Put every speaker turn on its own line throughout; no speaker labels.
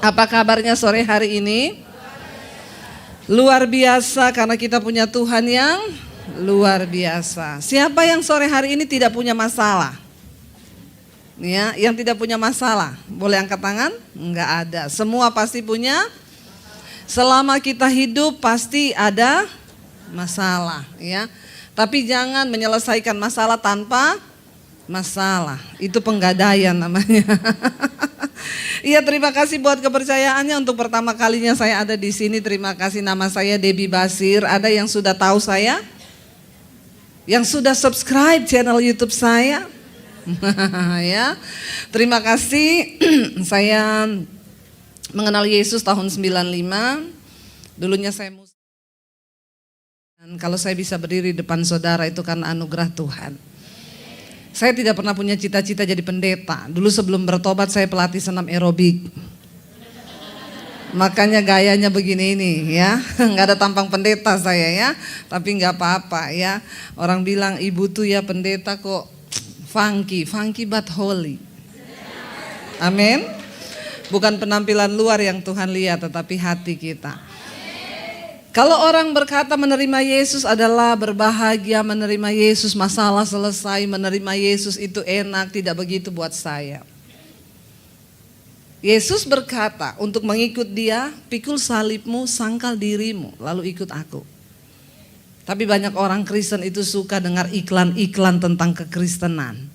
Apa kabarnya sore hari ini? Luar biasa karena kita punya Tuhan yang luar biasa. Siapa yang sore hari ini tidak punya masalah? Ya, yang tidak punya masalah, boleh angkat tangan? Enggak ada. Semua pasti punya. Selama kita hidup pasti ada masalah, ya. Tapi jangan menyelesaikan masalah tanpa masalah. Itu penggadaian namanya. Iya, terima kasih buat kepercayaannya untuk pertama kalinya saya ada di sini. Terima kasih, nama saya Debbie Basir. Ada yang sudah tahu saya? Yang sudah subscribe channel YouTube saya? Ya. Terima kasih. Saya mengenal Yesus tahun 95. Dulunya saya kalau saya bisa berdiri depan saudara itu karena anugerah Tuhan. Saya tidak pernah punya cita-cita jadi pendeta. Dulu sebelum bertobat saya pelatih senam aerobik. Makanya gayanya begini ini ya. Nggak ada tampang pendeta saya ya. Tapi nggak apa-apa ya. Orang bilang ibu tuh ya pendeta kok funky but holy. Amin. Bukan penampilan luar yang Tuhan lihat tetapi hati kita. Kalau orang berkata menerima Yesus adalah berbahagia, menerima Yesus masalah selesai, menerima Yesus itu enak, tidak begitu buat saya. Yesus berkata untuk mengikut Dia, pikul salibmu, sangkal dirimu, lalu ikut aku. Tapi banyak orang Kristen itu suka dengar iklan-iklan tentang kekristenan.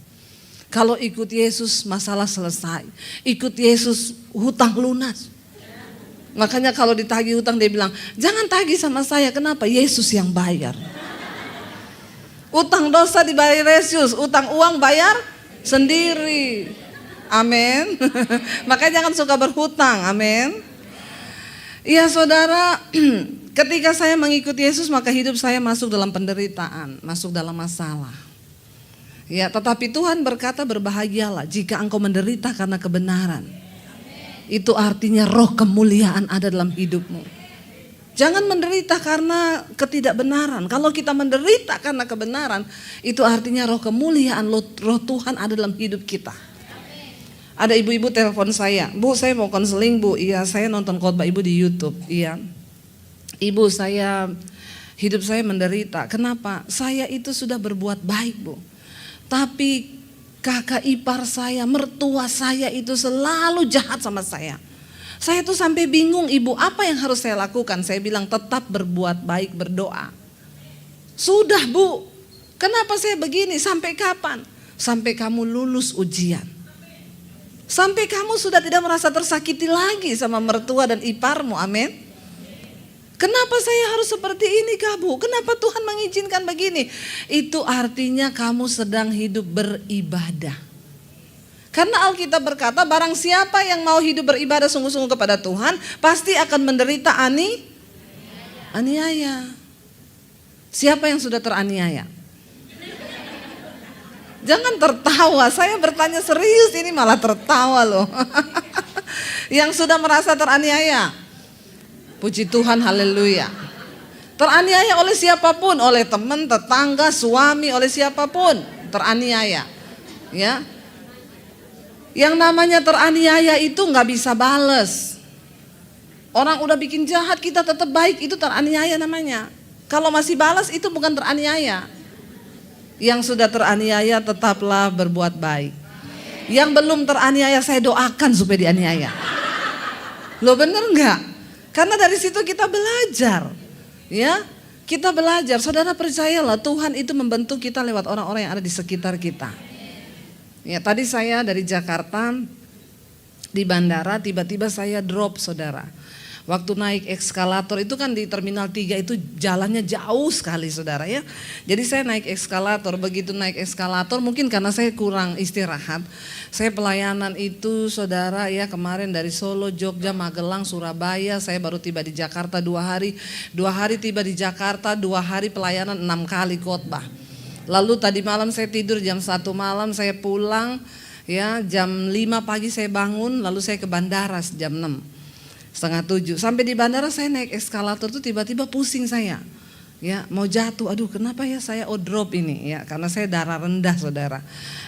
Kalau ikut Yesus masalah selesai, ikut Yesus hutang lunas. Makanya kalau ditagih hutang dia bilang, jangan tagih sama saya, kenapa? Yesus yang bayar. Utang dosa dibayar Yesus, utang uang bayar sendiri. Amin. Makanya jangan suka berhutang, amin. Iya saudara, ketika saya mengikuti Yesus maka hidup saya masuk dalam penderitaan, masuk dalam masalah. Ya, tetapi Tuhan berkata berbahagialah jika engkau menderita karena kebenaran. Itu artinya roh kemuliaan ada dalam hidupmu. Jangan menderita karena ketidakbenaran. Kalau kita menderita karena kebenaran, itu artinya roh kemuliaan, roh Tuhan ada dalam hidup kita. Ada ibu-ibu telepon saya, Bu saya mau konseling Bu. Iya, saya nonton khotbah ibu di YouTube. Iya, ibu saya, hidup saya menderita. Kenapa? Saya itu sudah berbuat baik Bu. Tapi kakak ipar saya, mertua saya itu selalu jahat sama saya. Saya tuh sampai bingung, ibu apa yang harus saya lakukan? Saya bilang tetap berbuat baik, berdoa. Sudah Bu, kenapa saya begini? Sampai kapan? Sampai kamu lulus ujian. Sampai kamu sudah tidak merasa tersakiti lagi sama mertua dan iparmu, amin. Kenapa saya harus seperti ini Kak Bu? Kenapa Tuhan mengizinkan begini? Itu artinya kamu sedang hidup beribadah. Karena Alkitab berkata barang siapa yang mau hidup beribadah sungguh-sungguh kepada Tuhan pasti akan menderita aniaya. Siapa yang sudah teraniaya? Jangan tertawa, saya bertanya serius ini malah tertawa loh. Yang sudah merasa teraniaya. Puji Tuhan, haleluya. Teraniaya oleh siapapun, oleh teman, tetangga, suami, oleh siapapun teraniaya. Ya. Yang namanya teraniaya itu nggak bisa bales. Orang udah bikin jahat kita tetap baik, itu teraniaya namanya. Kalau masih balas itu bukan teraniaya. Yang sudah teraniaya tetaplah berbuat baik. Yang belum teraniaya saya doakan supaya dianiaya. Loh bener nggak? Karena dari situ kita belajar, ya kita belajar. Saudara percayalah Tuhan itu membentuk kita lewat orang-orang yang ada di sekitar kita. Ya tadi saya dari Jakarta di bandara tiba-tiba saya drop saudara. Waktu naik eskalator itu kan di Terminal 3 itu jalannya jauh sekali saudara ya. Jadi saya naik eskalator, begitu naik eskalator mungkin karena saya kurang istirahat. Saya pelayanan itu saudara ya kemarin dari Solo, Jogja, Magelang, Surabaya. Saya baru tiba di Jakarta 2 hari. 2 hari tiba di Jakarta, 2 hari pelayanan 6 kali khotbah. Lalu tadi malam saya tidur jam 1 malam saya pulang ya jam 5 pagi saya bangun lalu saya ke bandara jam 6:30. Sampai di bandara saya naik eskalator tuh tiba-tiba pusing saya. Ya, mau jatuh. Aduh, kenapa ya saya drop ini ya? Karena saya darah rendah, saudara.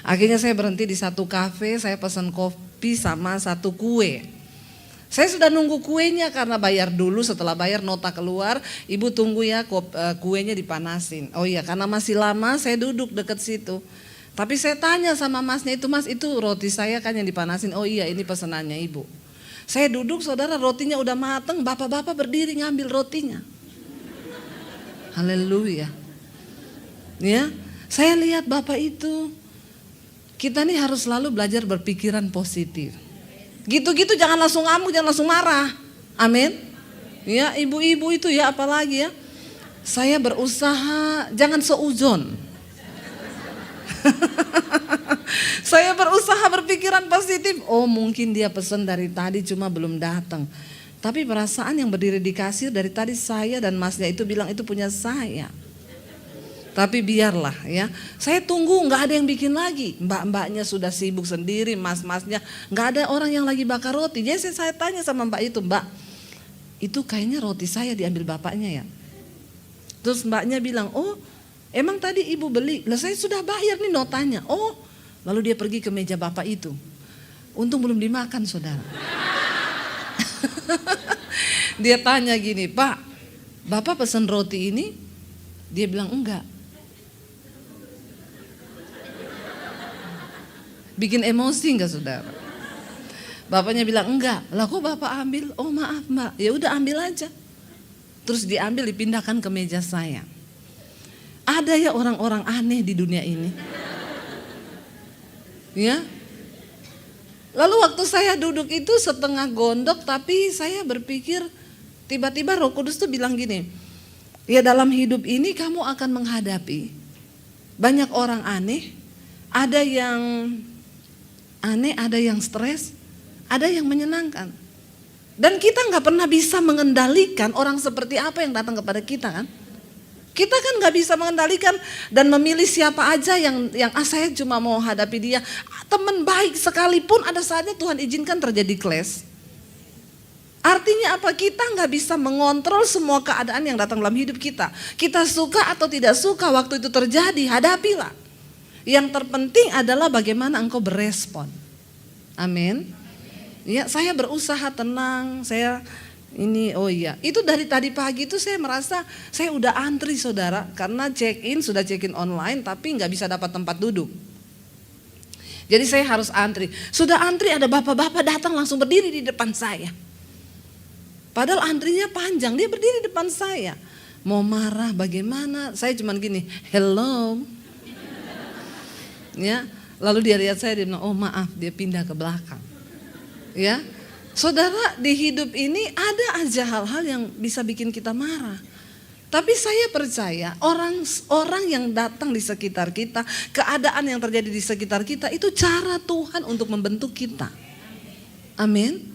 Akhirnya saya berhenti di satu kafe, saya pesan kopi sama satu kue. Saya sudah nunggu kuenya karena bayar dulu, setelah bayar nota keluar, ibu tunggu ya kuenya dipanasin. Oh iya, karena masih lama saya duduk deket situ. Tapi saya tanya sama masnya itu, mas itu roti saya kan yang dipanasin. Oh iya, ini pesanannya ibu. Saya duduk, saudara, rotinya udah mateng, bapak-bapak berdiri ngambil rotinya. Haleluya. Ya, saya lihat bapak itu, kita nih harus selalu belajar berpikiran positif. Gitu-gitu jangan langsung ngamuk, jangan langsung marah. Amin. Ya, ibu-ibu itu ya apalagi ya. Saya berusaha jangan seuzon. Saya berusaha berpikiran positif. Oh, mungkin dia pesan dari tadi cuma belum datang. Tapi perasaan yang berdiri di kasir dari tadi saya dan masnya itu bilang itu punya saya. Tapi biarlah ya, saya tunggu nggak ada yang bikin lagi. Mbak-mbaknya sudah sibuk sendiri, mas-masnya nggak ada orang yang lagi bakar roti. Jadi saya tanya sama mbak itu, mbak, itu kayaknya roti saya diambil bapaknya ya. Terus mbaknya bilang, oh emang tadi ibu beli? Lah saya sudah bayar nih notanya. Oh, lalu dia pergi ke meja bapak itu. Untung belum dimakan, saudara. Dia tanya gini, Pak, bapak pesen roti ini? Dia bilang enggak. Bikin emosi enggak, saudara? Bapaknya bilang enggak. Lah kok bapak ambil? Oh maaf mbak, ya udah ambil aja. Terus diambil dipindahkan ke meja saya. Ada ya orang-orang aneh di dunia ini. Ya. Lalu waktu saya duduk itu setengah gondok, tapi saya berpikir tiba-tiba Roh Kudus tuh bilang gini, ya dalam hidup ini kamu akan menghadapi banyak orang aneh, ada yang aneh, ada yang stres, ada yang menyenangkan. Dan kita nggak pernah bisa mengendalikan orang seperti apa yang datang kepada kita kan. Kita kan nggak bisa mengendalikan dan memilih siapa aja yang saya cuma mau hadapi dia. Teman baik sekalipun ada saatnya Tuhan izinkan terjadi clash. Artinya apa? Kita nggak bisa mengontrol semua keadaan yang datang dalam hidup kita. Kita suka atau tidak suka waktu itu terjadi, hadapilah. Yang terpenting adalah bagaimana engkau berespon. Amin. Ya, saya berusaha tenang. Itu dari tadi pagi itu saya merasa saya udah antri, saudara, karena sudah check in online tapi nggak bisa dapat tempat duduk. Jadi saya harus antri. Sudah antri ada bapak-bapak datang langsung berdiri di depan saya. Padahal antrinya panjang, dia berdiri depan saya. Mau marah bagaimana? Saya cuman gini, hello. Ya, lalu dia lihat saya, dia bilang, oh maaf, dia pindah ke belakang. Ya, saudara, di hidup ini ada aja hal-hal yang bisa bikin kita marah. Tapi saya percaya orang yang datang di sekitar kita, keadaan yang terjadi di sekitar kita, itu cara Tuhan untuk membentuk kita. Amin.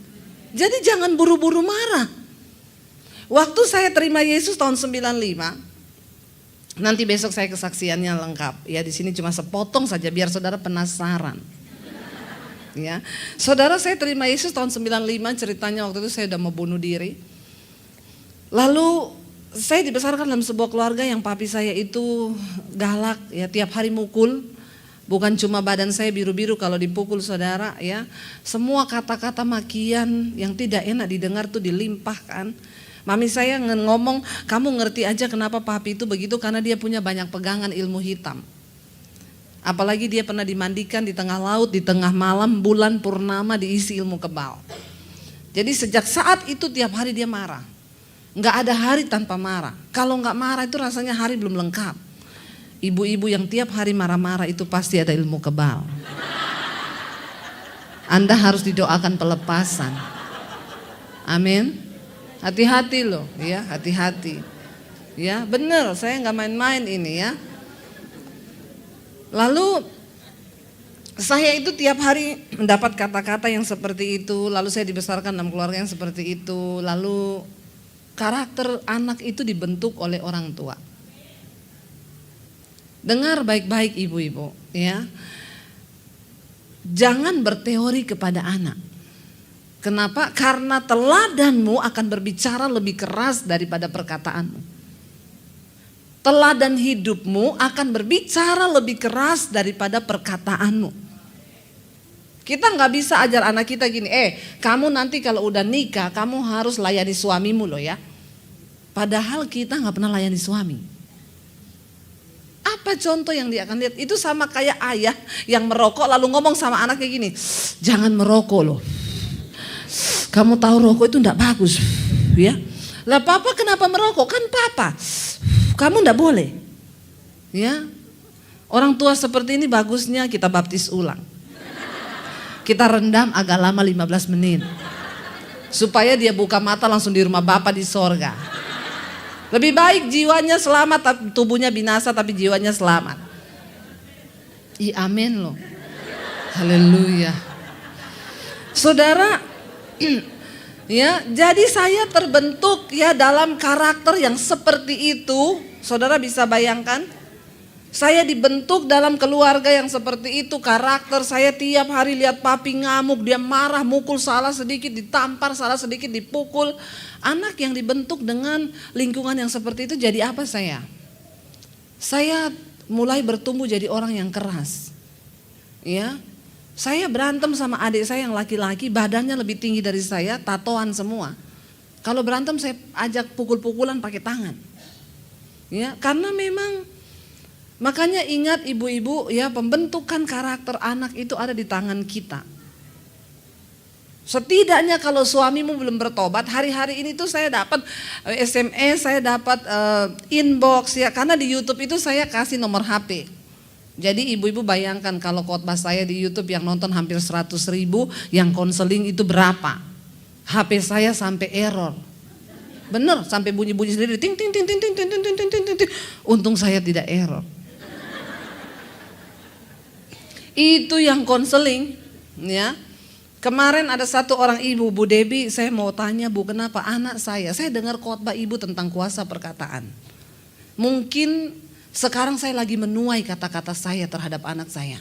Jadi jangan buru-buru marah. Waktu saya terima Yesus tahun 95, nanti besok saya kesaksiannya lengkap. Ya di sini cuma sepotong saja biar saudara penasaran. Ya, saudara, saya terima Yesus tahun 95, ceritanya waktu itu saya udah mau bunuh diri. Lalu saya dibesarkan dalam sebuah keluarga yang papi saya itu galak, ya tiap hari mukul. Bukan cuma badan saya biru-biru kalau dipukul, saudara, ya. Semua kata-kata makian yang tidak enak didengar tuh dilimpahkan. Mami saya ngomong, kamu ngerti aja kenapa papi itu begitu, karena dia punya banyak pegangan ilmu hitam. Apalagi dia pernah dimandikan di tengah laut, di tengah malam, bulan purnama diisi ilmu kebal. Jadi sejak saat itu tiap hari dia marah. Nggak ada hari tanpa marah. Kalau nggak marah itu rasanya hari belum lengkap. Ibu-ibu yang tiap hari marah-marah itu pasti ada ilmu kebal. Anda harus didoakan pelepasan. Amin. Hati-hati loh, ya, hati-hati. Ya, benar, saya nggak main-main ini ya. Lalu saya itu tiap hari mendapat kata-kata yang seperti itu. Lalu saya dibesarkan dalam keluarga yang seperti itu. Lalu karakter anak itu dibentuk oleh orang tua. Dengar baik-baik ibu-ibu, ya. Jangan berteori kepada anak. Kenapa? Karena teladanmu akan berbicara lebih keras daripada perkataanmu. Teladan hidupmu akan berbicara lebih keras daripada perkataanmu. Kita nggak bisa ajar anak kita gini, kamu nanti kalau udah nikah kamu harus layani suamimu loh ya. Padahal kita nggak pernah layani suami. Apa contoh yang dia akan lihat? Itu sama kayak ayah yang merokok lalu ngomong sama anaknya gini, jangan merokok loh. Kamu tahu rokok itu enggak bagus, ya. Lah papa kenapa merokok? Kan papa. Kamu enggak boleh. Ya. Orang tua seperti ini bagusnya kita baptis ulang. Kita rendam agak lama 15 menit. Supaya dia buka mata langsung di rumah Bapa di sorga. Lebih baik jiwanya selamat, tubuhnya binasa tapi jiwanya selamat. Amin loh. Haleluya. Saudara, ya, jadi saya terbentuk ya dalam karakter yang seperti itu. Saudara bisa bayangkan? Saya dibentuk dalam keluarga yang seperti itu, karakter saya tiap hari lihat papi ngamuk, dia marah, mukul, salah sedikit ditampar, salah sedikit dipukul. Anak yang dibentuk dengan lingkungan yang seperti itu jadi apa saya? Saya mulai bertumbuh jadi orang yang keras. Ya. Saya berantem sama adik saya yang laki-laki, badannya lebih tinggi dari saya, tatoan semua. Kalau berantem saya ajak pukul-pukulan pakai tangan. Ya, karena memang makanya ingat ibu-ibu ya, pembentukan karakter anak itu ada di tangan kita. Setidaknya kalau suamimu belum bertobat, hari-hari ini tuh saya dapat SMS, saya dapat inbox ya, karena di YouTube itu saya kasih nomor HP. Jadi ibu-ibu bayangkan kalau khotbah saya di YouTube yang nonton hampir 100.000, yang konseling itu berapa? HP saya sampai error. Bener, sampai bunyi-bunyi sendiri, ting ting ting ting ting ting ting ting ting ting ting. Untung saya tidak error. Itu yang konseling, ya. Kemarin ada satu orang ibu, Bu Debi, saya mau tanya Bu, kenapa anak saya dengar khotbah ibu tentang kuasa perkataan. Mungkin sekarang saya lagi menuai kata-kata saya terhadap anak saya.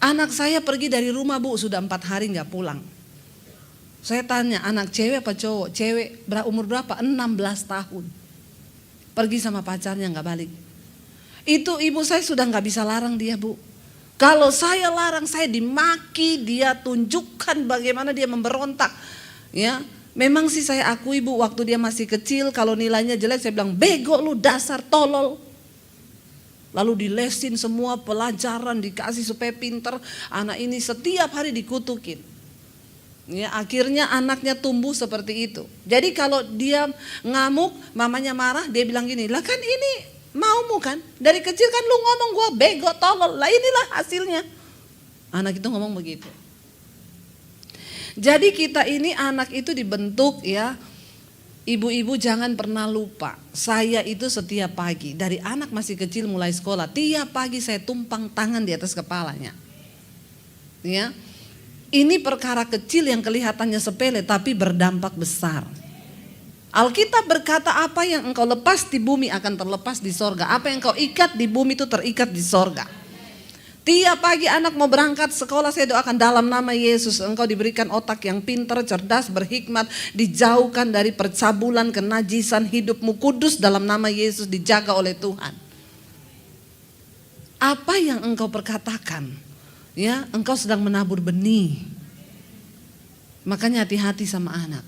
Anak saya pergi dari rumah Bu, sudah 4 hari gak pulang. Saya tanya, anak cewek apa cowok? Cewek, umur berapa? 16 tahun. Pergi sama pacarnya gak balik. Itu ibu saya sudah gak bisa larang dia Bu. Kalau saya larang, saya dimaki, dia tunjukkan bagaimana dia memberontak. Ya, memang sih saya akui Bu, waktu dia masih kecil, kalau nilainya jelek saya bilang, bego lu, dasar tolol. Lalu dilesin semua pelajaran, dikasih supaya pinter. Anak ini setiap hari dikutukin. Ya, akhirnya anaknya tumbuh seperti itu. Jadi kalau dia ngamuk, mamanya marah, dia bilang gini, lah kan ini maumu kan, dari kecil kan lu ngomong gua bego tolol, lah inilah hasilnya. Anak itu ngomong begitu. Jadi kita ini anak itu dibentuk ya. Ibu-ibu jangan pernah lupa, saya itu setiap pagi dari anak masih kecil mulai sekolah, tiap pagi saya tumpang tangan di atas kepalanya. Ya. Ini perkara kecil yang kelihatannya sepele tapi berdampak besar. Alkitab berkata, apa yang engkau lepas di bumi akan terlepas di sorga. Apa yang engkau ikat di bumi itu terikat di sorga. Tiap pagi anak mau berangkat sekolah, saya doakan dalam nama Yesus engkau diberikan otak yang pintar, cerdas, berhikmat, dijauhkan dari percabulan, kenajisan, hidupmu kudus dalam nama Yesus dijaga oleh Tuhan. Apa yang engkau perkatakan, ya, engkau sedang menabur benih. Makanya hati-hati sama anak.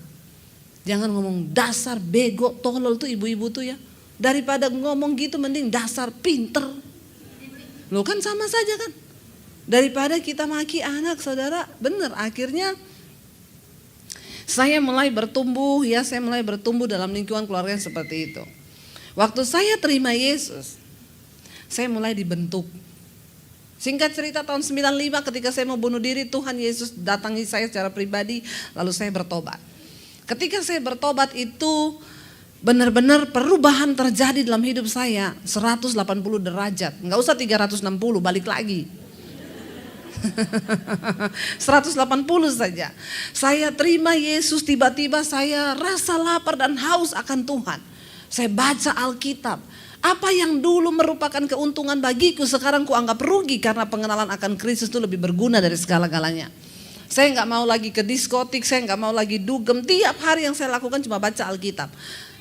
Jangan ngomong dasar bego tolol tuh ibu-ibu tuh ya. Daripada ngomong gitu mending dasar pinter. Loh kan sama saja kan. Daripada kita maki anak saudara, benar akhirnya saya mulai bertumbuh ya, saya mulai bertumbuh dalam lingkungan keluarga yang seperti itu. Waktu saya terima Yesus, saya mulai dibentuk. Singkat cerita tahun 95 ketika saya mau bunuh diri, Tuhan Yesus datangi saya secara pribadi, lalu saya bertobat. Ketika saya bertobat itu benar-benar perubahan terjadi dalam hidup saya 180 derajat. Enggak usah 360, balik lagi. 180 saja. Saya terima Yesus, tiba-tiba saya rasa lapar dan haus akan Tuhan. Saya baca Alkitab. Apa yang dulu merupakan keuntungan bagiku sekarang kuanggap rugi karena pengenalan akan Kristus itu lebih berguna dari segala-galanya. Saya nggak mau lagi ke diskotik, saya nggak mau lagi dugem. Tiap hari yang saya lakukan cuma baca Alkitab.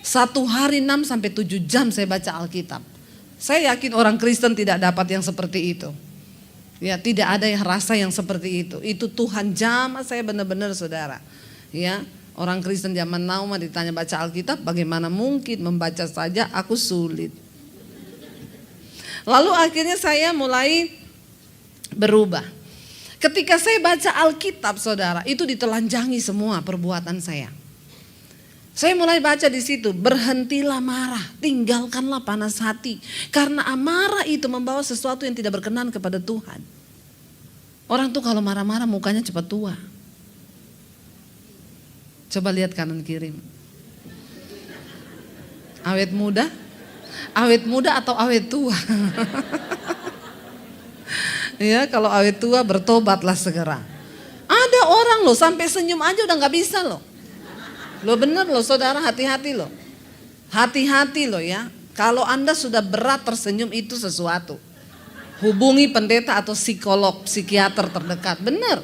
1 hari 6 sampai 7 jam saya baca Alkitab. Saya yakin orang Kristen tidak dapat yang seperti itu. Ya, tidak ada yang rasa yang seperti itu. Itu Tuhan jamah saya benar-benar saudara. Ya, orang Kristen zaman now mah ditanya baca Alkitab, bagaimana mungkin membaca saja aku sulit. Lalu akhirnya saya mulai berubah. Ketika saya baca Alkitab saudara, itu ditelanjangi semua perbuatan saya. Saya mulai baca di situ, berhentilah marah, tinggalkanlah panas hati. Karena amarah itu membawa sesuatu yang tidak berkenan kepada Tuhan. Orang tuh kalau marah-marah mukanya cepat tua. Coba lihat kanan kiri. Awet muda? Awet muda atau awet tua? Ya, kalau awet tua bertobatlah segera. Ada orang loh sampai senyum aja udah nggak bisa loh. Lo bener loh saudara, hati-hati loh. Hati-hati loh ya. Kalau Anda sudah berat tersenyum itu sesuatu. Hubungi pendeta atau psikolog, psikiater terdekat. Bener.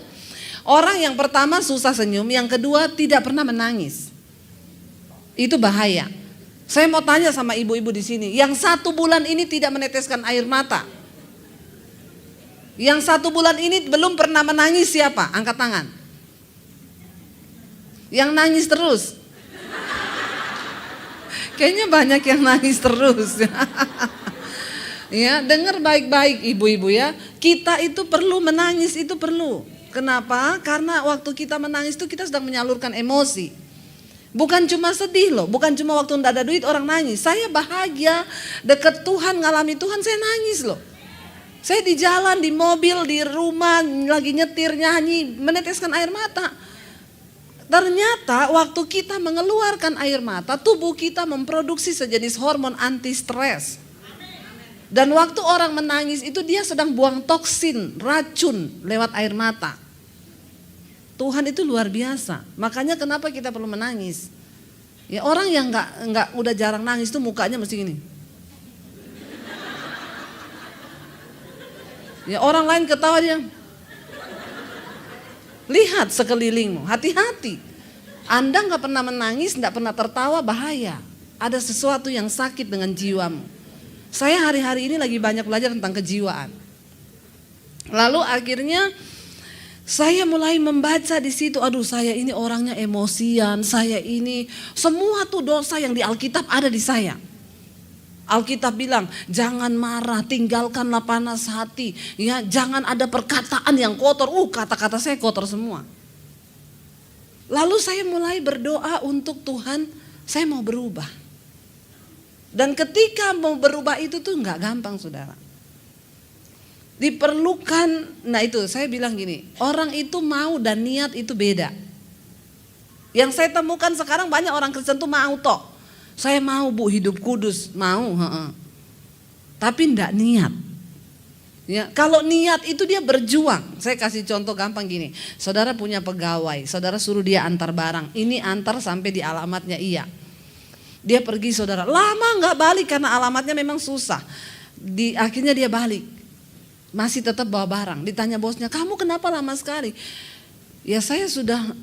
Orang yang pertama susah senyum, yang kedua tidak pernah menangis. Itu bahaya. Saya mau tanya sama ibu-ibu di sini, yang 1 bulan ini tidak meneteskan air mata. Yang 1 bulan ini belum pernah menangis siapa? Angkat tangan. Yang nangis terus. Kayaknya banyak yang nangis terus. Ya, dengar baik-baik ibu-ibu ya. Kita itu perlu menangis, itu perlu. Kenapa? Karena waktu kita menangis itu kita sedang menyalurkan emosi. Bukan cuma sedih loh, bukan cuma waktu tidak ada duit orang nangis. Saya bahagia, deket Tuhan, ngalami Tuhan, saya nangis loh. Saya di jalan, di mobil, di rumah, lagi nyetir, nyanyi, meneteskan air mata. Ternyata waktu kita mengeluarkan air mata, tubuh kita memproduksi sejenis hormon anti stres. Dan waktu orang menangis itu dia sedang buang toksin, racun lewat air mata. Tuhan itu luar biasa. Makanya kenapa kita perlu menangis? Ya, orang yang nggak udah jarang nangis itu mukanya mesti gini. Ya, orang lain ketawa dia. Lihat sekelilingmu, hati-hati. Anda nggak pernah menangis, nggak pernah tertawa, bahaya. Ada sesuatu yang sakit dengan jiwamu. Saya hari-hari ini lagi banyak belajar tentang kejiwaan. Lalu akhirnya saya mulai membaca di situ, aduh saya ini orangnya emosian, saya ini semua tuh dosa yang di Alkitab ada di saya. Alkitab bilang, jangan marah, tinggalkanlah panas hati. Ya, jangan ada perkataan yang kotor. Kata-kata saya kotor semua. Lalu saya mulai berdoa untuk Tuhan, saya mau berubah. Dan ketika mau berubah itu tuh nggak gampang saudara. Diperlukan, nah itu saya bilang gini, orang itu mau dan niat itu beda. Yang saya temukan sekarang banyak orang Kristen tuh mau toh. Saya mau Bu hidup kudus, mau, tapi enggak niat. Ya, kalau niat itu dia berjuang. Saya kasih contoh gampang gini, saudara punya pegawai, saudara suruh dia antar barang, ini antar sampai di alamatnya iya. Dia pergi saudara, lama nggak balik karena alamatnya memang susah. Akhirnya dia balik, masih tetap bawa barang. Ditanya bosnya, kamu kenapa lama sekali? Ya saya sudah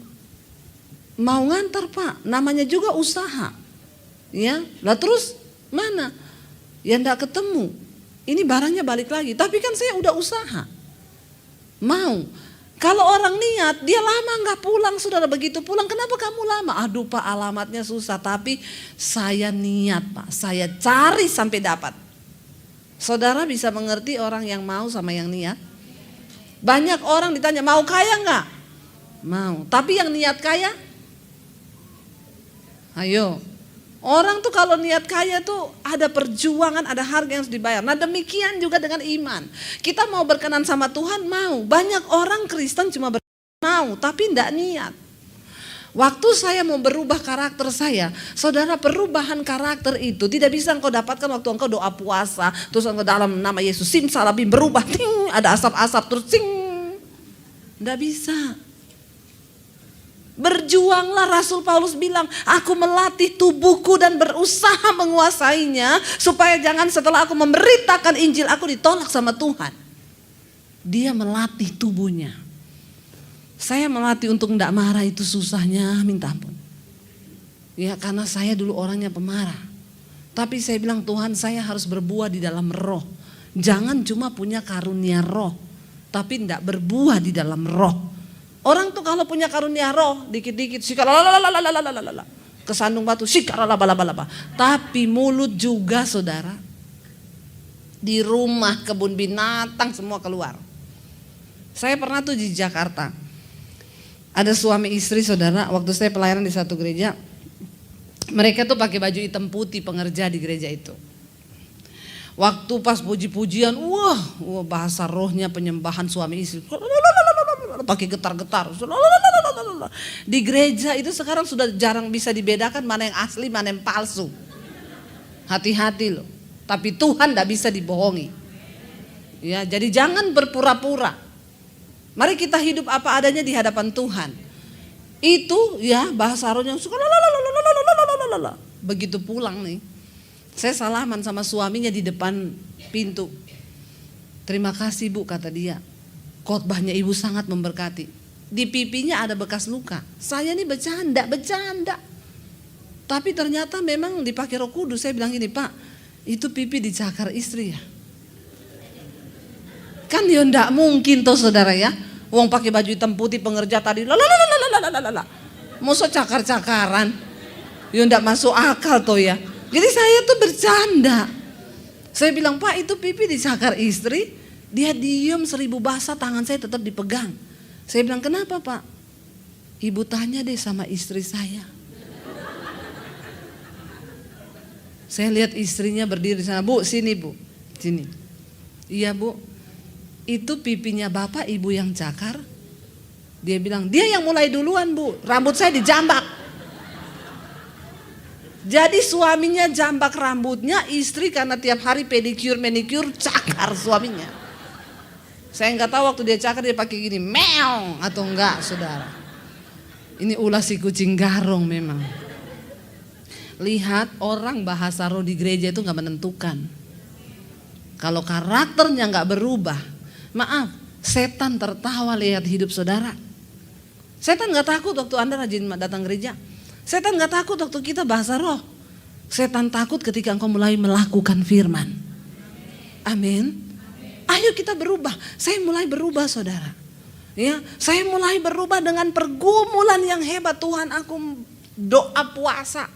mau ngantar Pak, namanya juga usaha. Ya, lah terus mana? Ya enggak ketemu. Ini barangnya balik lagi. Tapi kan saya udah usaha. Mau. Kalau orang niat, dia lama enggak pulang, saudara, begitu pulang, kenapa kamu lama? Aduh Pak, alamatnya susah, tapi saya niat Pak, saya cari sampai dapat. Saudara bisa mengerti orang yang mau sama yang niat? Banyak orang ditanya, mau kaya enggak? Mau. Tapi yang niat kaya? Ayo. Orang tuh kalau niat kaya tuh ada perjuangan, ada harga yang harus dibayar. Nah demikian juga dengan iman. Kita mau berkenan sama Tuhan, mau. Banyak orang Kristen cuma mau, tapi enggak niat. Waktu saya mau berubah karakter saya, saudara, perubahan karakter itu tidak bisa engkau dapatkan waktu engkau doa puasa, terus engkau dalam nama Yesus simsalabim berubah, ting, ada asap-asap terus ting. Enggak bisa. Berjuanglah, Rasul Paulus bilang, aku melatih tubuhku dan berusaha menguasainya supaya jangan setelah aku memberitakan Injil aku ditolak sama Tuhan. Dia melatih tubuhnya. Saya melatih untuk tidak marah itu susahnya minta ampun. Ya karena saya dulu orangnya pemarah. Tapi saya bilang Tuhan, saya harus berbuah di dalam roh. Jangan cuma punya karunia roh. tapi tidak berbuah di dalam roh. Orang tuh kalau punya karunia roh, dikit-dikit kesandung batu, tapi mulut juga saudara. Di rumah, kebun binatang semua keluar. Saya pernah tuh di Jakarta. Ada suami istri saudara, waktu saya pelayanan di satu gereja. Mereka tuh pakai baju hitam putih pengerja di gereja itu. Waktu pas puji-pujian, wah bahasa rohnya penyembahan suami istri. Pakai getar-getar. Di gereja itu sekarang sudah jarang bisa dibedakan mana yang asli, mana yang palsu. Hati-hati loh. Tapi Tuhan tidak bisa dibohongi. Ya, jadi jangan berpura-pura. Mari kita hidup apa adanya di hadapan Tuhan. Itu ya bahasa rohnya suka begitu pulang nih. Saya salaman sama suaminya di depan pintu. Terima kasih Bu, kata dia. Khotbahnya Ibu sangat memberkati. Di pipinya ada bekas luka. Saya nih bercanda. Tapi ternyata memang dipakai Roh Kudus. Saya bilang gini, Pak, itu pipi dicakar istri ya. Kan ya enggak mungkin toh saudara ya. Wong pakai baju hitam putih pengerja tadi. Masa cakar-cakaran. Ya enggak masuk akal toh ya. Jadi saya tuh bercanda. Saya bilang, Pak, itu pipi dicakar istri. Dia diem 1000 bahasa, tangan saya tetap dipegang. Saya bilang, kenapa Pak? Ibu tanya deh sama istri saya. Saya lihat istrinya berdiri di sana. Bu, sini Bu, sini. Iya Bu, itu pipinya Bapak Ibu yang cakar. Dia bilang, dia yang mulai duluan Bu, rambut saya dijambak. Jadi suaminya jambak rambutnya, istri karena tiap hari pedicure manicure cakar suaminya. Saya nggak tahu waktu dia cakar dia pakai gini, meong atau enggak saudara. Ini ulah si kucing garong memang. Lihat orang bahasa roh di gereja itu nggak menentukan. Kalau karakternya nggak berubah, maaf, setan tertawa lihat hidup saudara. Setan nggak takut waktu Anda rajin datang gereja. Setan nggak takut waktu kita bahasa roh. Setan takut ketika engkau mulai melakukan firman. Amin. Ayo kita berubah. Saya mulai berubah saudara. Ya, saya mulai berubah dengan pergumulan yang hebat. Tuhan, aku doa puasa.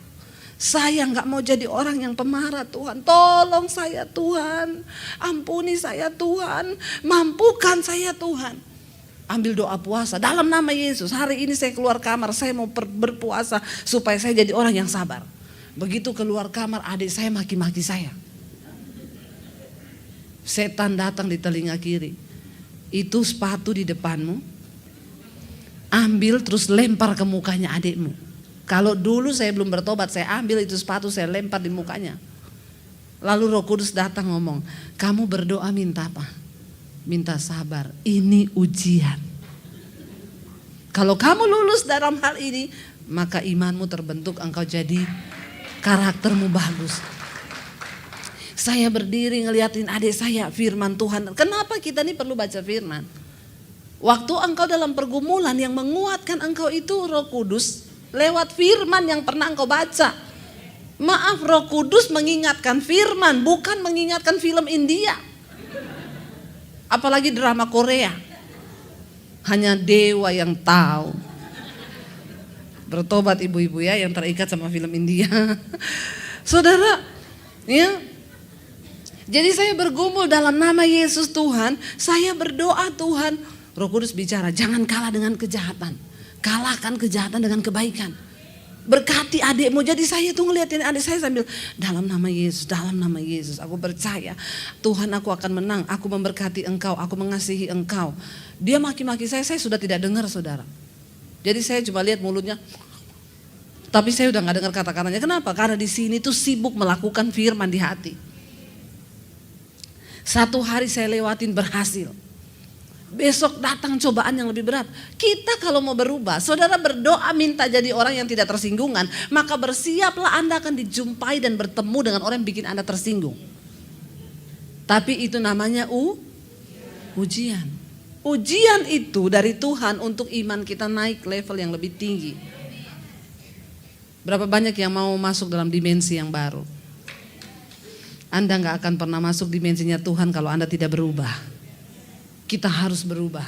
Saya nggak mau jadi orang yang pemarah Tuhan. Tolong saya Tuhan. Ampuni saya Tuhan. Mampukan saya Tuhan. Ambil doa puasa dalam nama Yesus. Hari ini saya keluar kamar, saya mau berpuasa supaya saya jadi orang yang sabar. Begitu keluar kamar, adik saya maki-maki saya. Setan datang di telinga kiri. Itu sepatu di depanmu. Ambil terus lempar ke mukanya adikmu. Kalau dulu saya belum bertobat, saya ambil itu sepatu, saya lempar di mukanya. Lalu Roh Kudus datang ngomong, kamu berdoa minta apa? Minta sabar, ini ujian. Kalau kamu lulus dalam hal ini, maka imanmu terbentuk, engkau jadi karaktermu bagus. Saya berdiri ngeliatin adik saya firman Tuhan. Kenapa kita nih perlu baca firman? Waktu engkau dalam pergumulan yang menguatkan engkau itu Roh Kudus lewat firman yang pernah engkau baca. Maaf, Roh Kudus mengingatkan firman, bukan mengingatkan film India. Apalagi drama Korea. Hanya dewa yang tahu. Bertobat ibu-ibu ya yang terikat sama film India. Saudara, ya. Jadi saya bergumul dalam nama Yesus Tuhan. Saya berdoa Tuhan. Roh Kudus bicara, jangan kalah dengan kejahatan. Kalahkan kejahatan dengan kebaikan. Berkati adikmu. Jadi saya tuh ngeliatin adik saya sambil dalam nama Yesus, dalam nama Yesus. Aku percaya Tuhan, aku akan menang. Aku memberkati engkau, aku mengasihi engkau. Dia maki-maki saya sudah tidak dengar saudara. Jadi saya cuma lihat mulutnya. Tapi saya udah gak dengar kata-katanya. Kenapa? Karena di sini tuh sibuk melakukan firman di hati. Satu hari saya lewatin berhasil. Besok datang cobaan yang lebih berat. Kita kalau mau berubah, saudara berdoa minta jadi orang yang tidak tersinggungan, maka bersiaplah Anda akan dijumpai dan bertemu dengan orang yang bikin Anda tersinggung. Tapi itu namanya ujian. Ujian itu dari Tuhan untuk iman kita naik level yang lebih tinggi. Berapa banyak yang mau masuk dalam dimensi yang baru? Anda gak akan pernah masuk dimensinya Tuhan kalau Anda tidak berubah. kita harus berubah.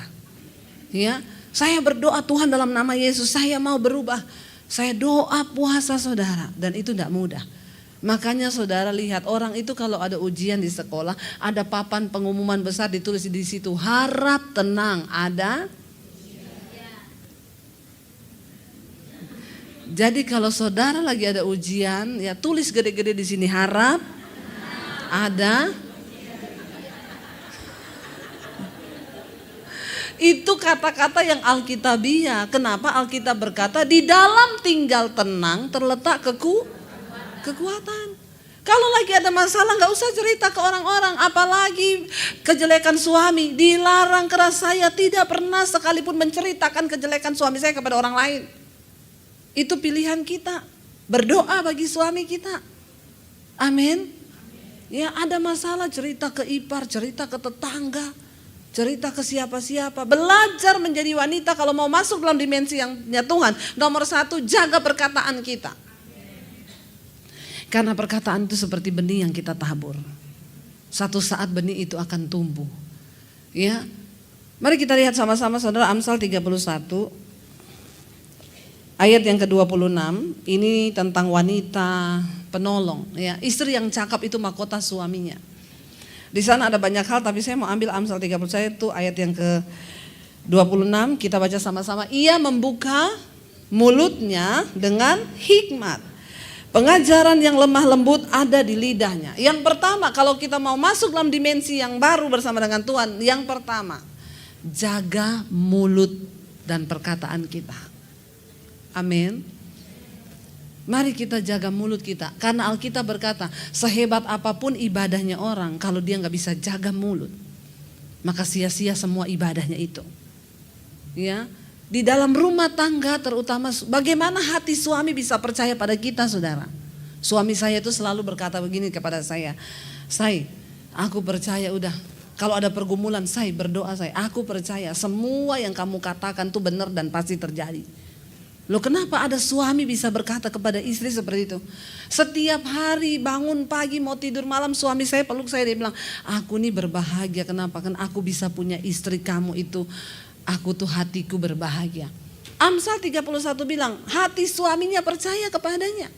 Ya, saya berdoa Tuhan dalam nama Yesus, saya mau berubah. Saya doa puasa saudara, dan itu tidak mudah. Makanya saudara lihat orang itu kalau ada ujian di sekolah, ada papan pengumuman besar ditulis di situ, harap tenang, ada. Jadi kalau saudara lagi ada ujian, ya tulis gede-gede di sini, harap ada. Itu kata-kata yang Alkitabiah. Kenapa Alkitab berkata di dalam tinggal tenang terletak kekuatan. Kalau lagi ada masalah gak usah cerita ke orang-orang. Apalagi kejelekan suami. Dilarang keras, saya tidak pernah sekalipun menceritakan kejelekan suami saya kepada orang lain. Itu pilihan kita. Berdoa bagi suami kita. Amin. Ya, ada masalah cerita ke ipar, cerita ke tetangga. Cerita ke siapa-siapa, belajar menjadi wanita kalau mau masuk dalam dimensi yang Tuhan. Nomor 1, jaga perkataan kita. Karena perkataan itu seperti benih yang kita tabur. Satu saat benih itu akan tumbuh. Ya, mari kita lihat sama-sama saudara Amsal 31 ayat yang ke-26. Ini tentang wanita penolong. Ya, istri yang cakap itu mahkota suaminya. Di sana ada banyak hal, tapi saya mau ambil Amsal 31 itu ayat yang ke-26. Kita baca sama-sama. Ia membuka mulutnya dengan hikmat. Pengajaran yang lemah lembut ada di lidahnya. Yang pertama, kalau kita mau masuk dalam dimensi yang baru bersama dengan Tuhan, yang pertama, jaga mulut dan perkataan kita. Amin. Mari kita jaga mulut kita. Karena Alkitab berkata, sehebat apapun ibadahnya orang, kalau dia gak bisa jaga mulut, maka sia-sia semua ibadahnya itu. Ya, di dalam rumah tangga terutama, bagaimana hati suami bisa percaya pada kita saudara. Suami saya itu selalu berkata begini kepada saya, Say, aku percaya udah. Kalau ada pergumulan, Say berdoa Say, aku percaya semua yang kamu katakan itu benar dan pasti terjadi. Loh, kenapa ada suami bisa berkata kepada istri seperti itu? Setiap hari bangun pagi mau tidur malam, suami saya peluk saya, dia bilang, aku nih berbahagia. Kenapa? Kan aku bisa punya istri kamu itu, aku tuh hatiku berbahagia. Amsal 31 bilang, hati suaminya percaya kepadanya.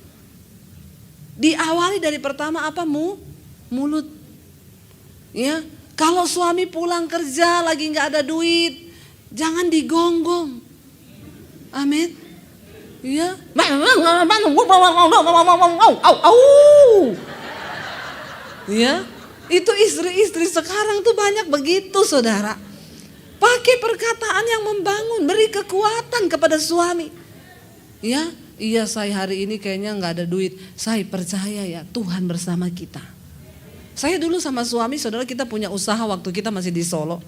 Diawali dari pertama apa? Mulut. Ya, kalau suami pulang kerja lagi nggak ada duit, jangan digonggong. Amin. Ya, ya, itu istri-istri sekarang tuh banyak begitu saudara. Pakai perkataan yang membangun, beri kekuatan kepada suami. Ya, iya saya hari ini kayaknya nggak ada duit. Saya percaya ya Tuhan bersama kita. Saya dulu sama suami saudara kita punya usaha waktu kita masih di Solo.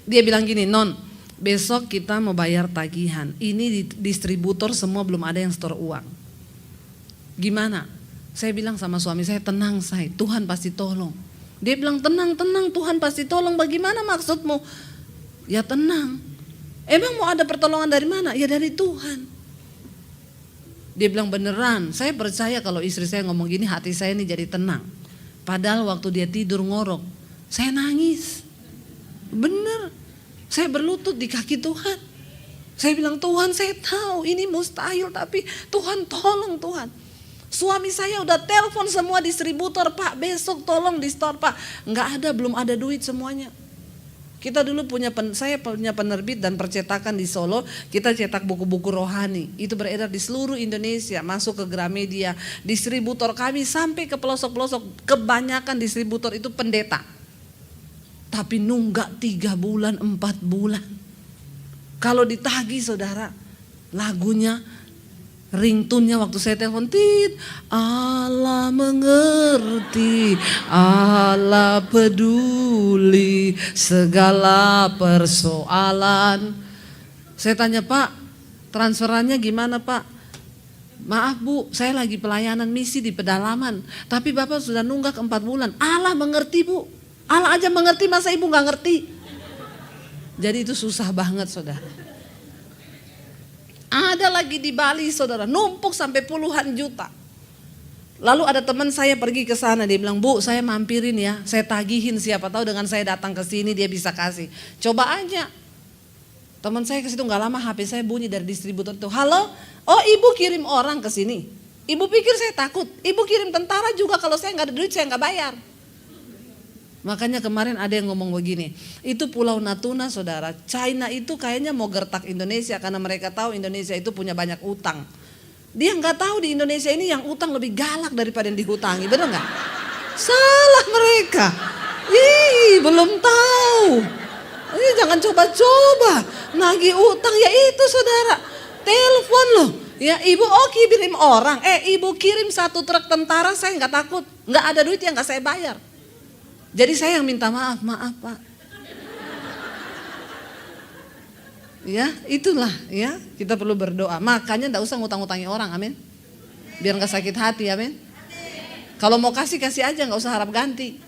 Dia bilang gini, Non, besok kita mau bayar tagihan. Ini distributor semua belum ada yang store uang. Gimana? Saya bilang sama suami saya, tenang Say, Tuhan pasti tolong. Dia bilang tenang Tuhan pasti tolong. Bagaimana maksudmu? Ya tenang. Emang mau ada pertolongan dari mana? Ya dari Tuhan. Dia bilang beneran. Saya percaya kalau istri saya ngomong gini hati saya ini jadi tenang. Padahal waktu dia tidur ngorok, saya nangis. Bener. Saya berlutut di kaki Tuhan. Saya bilang Tuhan saya tahu ini mustahil tapi Tuhan tolong Tuhan. Suami saya udah telepon semua distributor, Pak besok tolong di store Pak. Nggak ada, belum ada duit semuanya. Kita dulu saya punya penerbit dan percetakan di Solo. Kita cetak buku-buku rohani. Itu beredar di seluruh Indonesia, masuk ke Gramedia. Distributor kami sampai ke pelosok-pelosok. Kebanyakan distributor itu pendeta. Tapi nunggak 3 bulan, 4 bulan. Kalau ditagih saudara, lagunya, ringtone-nya waktu saya telepon, Allah mengerti, Allah peduli segala persoalan. Saya tanya, Pak, transferannya gimana Pak? Maaf Bu, saya lagi pelayanan misi di pedalaman, tapi Bapak sudah nunggak 4 bulan. Allah mengerti Bu. Allah aja mengerti, masa ibu gak ngerti? Jadi itu susah banget saudara. Ada lagi di Bali saudara, numpuk sampai puluhan juta. Lalu ada teman saya pergi ke sana, dia bilang, "Bu, saya mampirin ya, saya tagihin, siapa tahu dengan saya datang ke sini dia bisa kasih." Coba aja. Teman saya ke situ nggak lama HP saya bunyi dari distributor itu. "Halo, oh ibu kirim orang ke sini. Ibu pikir saya takut. Ibu kirim tentara juga, kalau saya nggak ada duit saya nggak bayar." Makanya kemarin ada yang ngomong begini, itu Pulau Natuna saudara, China itu kayaknya mau gertak Indonesia karena mereka tahu Indonesia itu punya banyak utang. Dia nggak tahu di Indonesia ini yang utang lebih galak daripada yang dihutangi, benar nggak? Salah mereka. Ih, belum tahu. Ini jangan coba-coba nagih utang ya itu saudara. Telepon loh. Ya ibu kirim orang. Ibu kirim 1 truk tentara, saya nggak takut. Nggak ada duit yang nggak saya bayar. Jadi saya yang minta maaf Pak. Ya itulah ya, kita perlu berdoa. Makanya enggak usah ngutang-ngutangi orang, amin. Biar gak sakit hati, amin. Kalau mau kasih aja, gak usah harap ganti.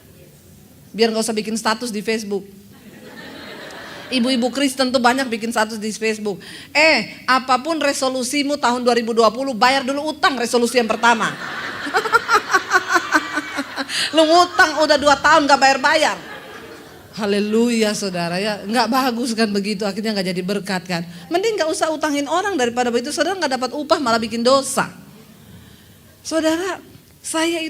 Biar gak usah bikin status di Facebook. Ibu-ibu Kristen tuh banyak bikin status di Facebook. Apapun resolusimu tahun 2020, bayar dulu utang resolusi yang pertama. Lu ngutang udah 2 tahun gak bayar-bayar. Haleluya saudara ya, nggak bagus kan begitu, akhirnya nggak jadi berkat kan. Mending nggak usah utangin orang daripada begitu saudara nggak dapat upah malah bikin dosa. Saudara, saya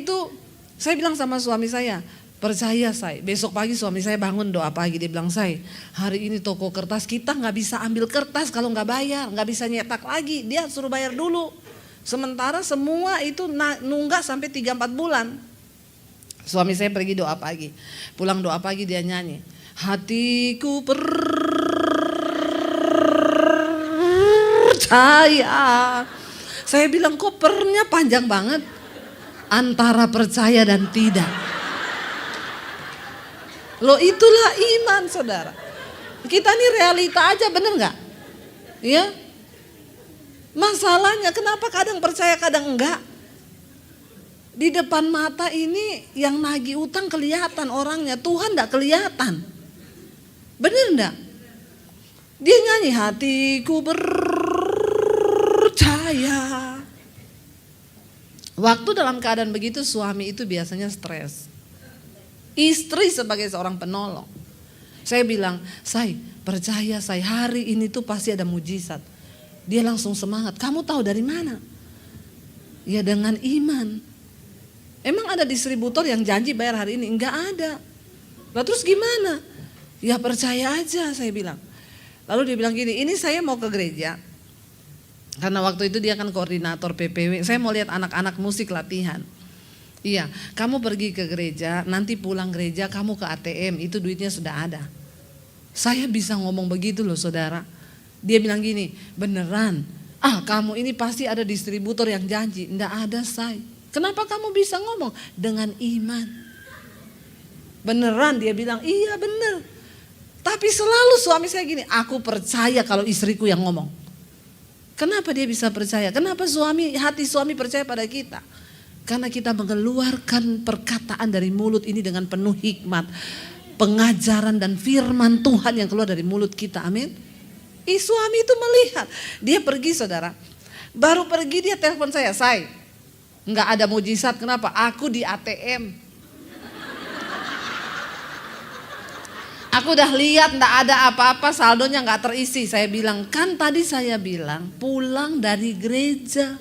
bilang sama suami saya, percaya saya, besok pagi suami saya bangun doa pagi, dia bilang, "Say, hari ini toko kertas kita nggak bisa ambil kertas kalau nggak bayar, nggak bisa nyetak lagi, dia suruh bayar dulu. Sementara semua itu nunggak sampai 3-4 bulan. Suami saya pergi doa pagi, pulang doa pagi dia nyanyi, "Hatiku percaya." Saya bilang, "Kok pernya panjang banget?" Antara percaya dan tidak. Loh itulah iman saudara. Kita ini realita aja, bener gak? Ya. Masalahnya kenapa kadang percaya kadang enggak? Di depan mata ini yang nagih utang kelihatan orangnya, Tuhan enggak kelihatan. Bener enggak? Dia nyanyi, "Hatiku percaya." Waktu dalam keadaan begitu suami itu biasanya stres. Istri sebagai seorang penolong. Saya bilang, "Say, percaya say, hari ini tuh pasti ada mujizat." Dia langsung semangat. "Kamu tahu dari mana?" Ya dengan iman. Emang ada distributor yang janji bayar hari ini? Enggak ada. Lah terus gimana? Ya percaya aja saya bilang. Lalu dia bilang gini, "Ini saya mau ke gereja." Karena waktu itu dia kan koordinator PPW. "Saya mau lihat anak-anak musik latihan." "Iya, kamu pergi ke gereja, nanti pulang gereja kamu ke ATM, itu duitnya sudah ada." Saya bisa ngomong begitu loh saudara. Dia bilang gini, "Beneran? Kamu ini pasti ada distributor yang janji." Enggak ada say. Kenapa kamu bisa ngomong? Dengan iman. Beneran dia bilang, "Iya bener." Tapi selalu suami saya gini, "Aku percaya kalau istriku yang ngomong." Kenapa dia bisa percaya? Kenapa hati suami percaya pada kita? Karena kita mengeluarkan perkataan dari mulut ini dengan penuh hikmat. Pengajaran dan firman Tuhan yang keluar dari mulut kita, amin. Suami itu melihat. Dia pergi saudara. Baru pergi dia telepon saya, "Say, nggak ada mujizat, kenapa? Aku di ATM. Aku udah lihat nggak ada apa-apa, saldonya nggak terisi." Saya bilang, "Kan tadi saya bilang pulang dari gereja."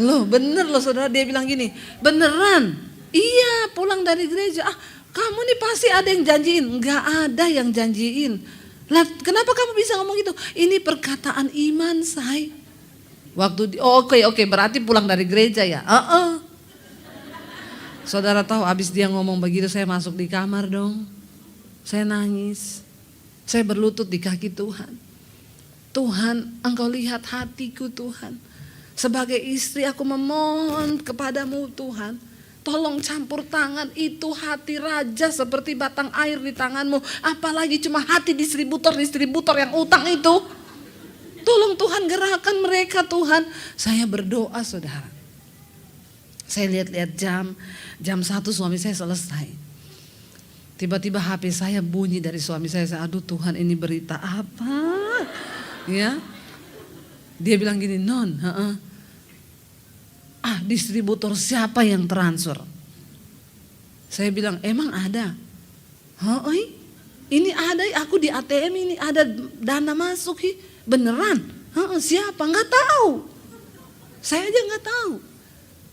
Loh bener loh saudara, dia bilang gini, "Beneran? Iya pulang dari gereja." "Kamu nih pasti ada yang janjiin." Nggak ada yang janjiin. Lah kenapa kamu bisa ngomong gitu? Ini perkataan iman say. Waktu oke, berarti pulang dari gereja ya? Saudara tahu abis dia ngomong begitu saya masuk di kamar dong. Saya nangis. Saya berlutut di kaki Tuhan. "Tuhan, Engkau lihat hatiku Tuhan. Sebagai istri aku memohon kepadamu Tuhan. Tolong campur tangan itu hati raja seperti batang air di tanganmu. Apalagi cuma hati distributor yang utang itu. Tolong Tuhan gerakkan mereka Tuhan." Saya berdoa saudara. Saya lihat-lihat jam 1 suami saya selesai. Tiba-tiba HP saya bunyi dari suami saya. "Aduh Tuhan, ini berita apa?" Ya. Dia bilang gini, "Non, Distributor siapa yang transfer? Saya bilang, emang ada? Ini ada, aku di ATM ini ada dana masuk. Beneran? Siapa? Nggak tahu. Saya aja nggak tahu.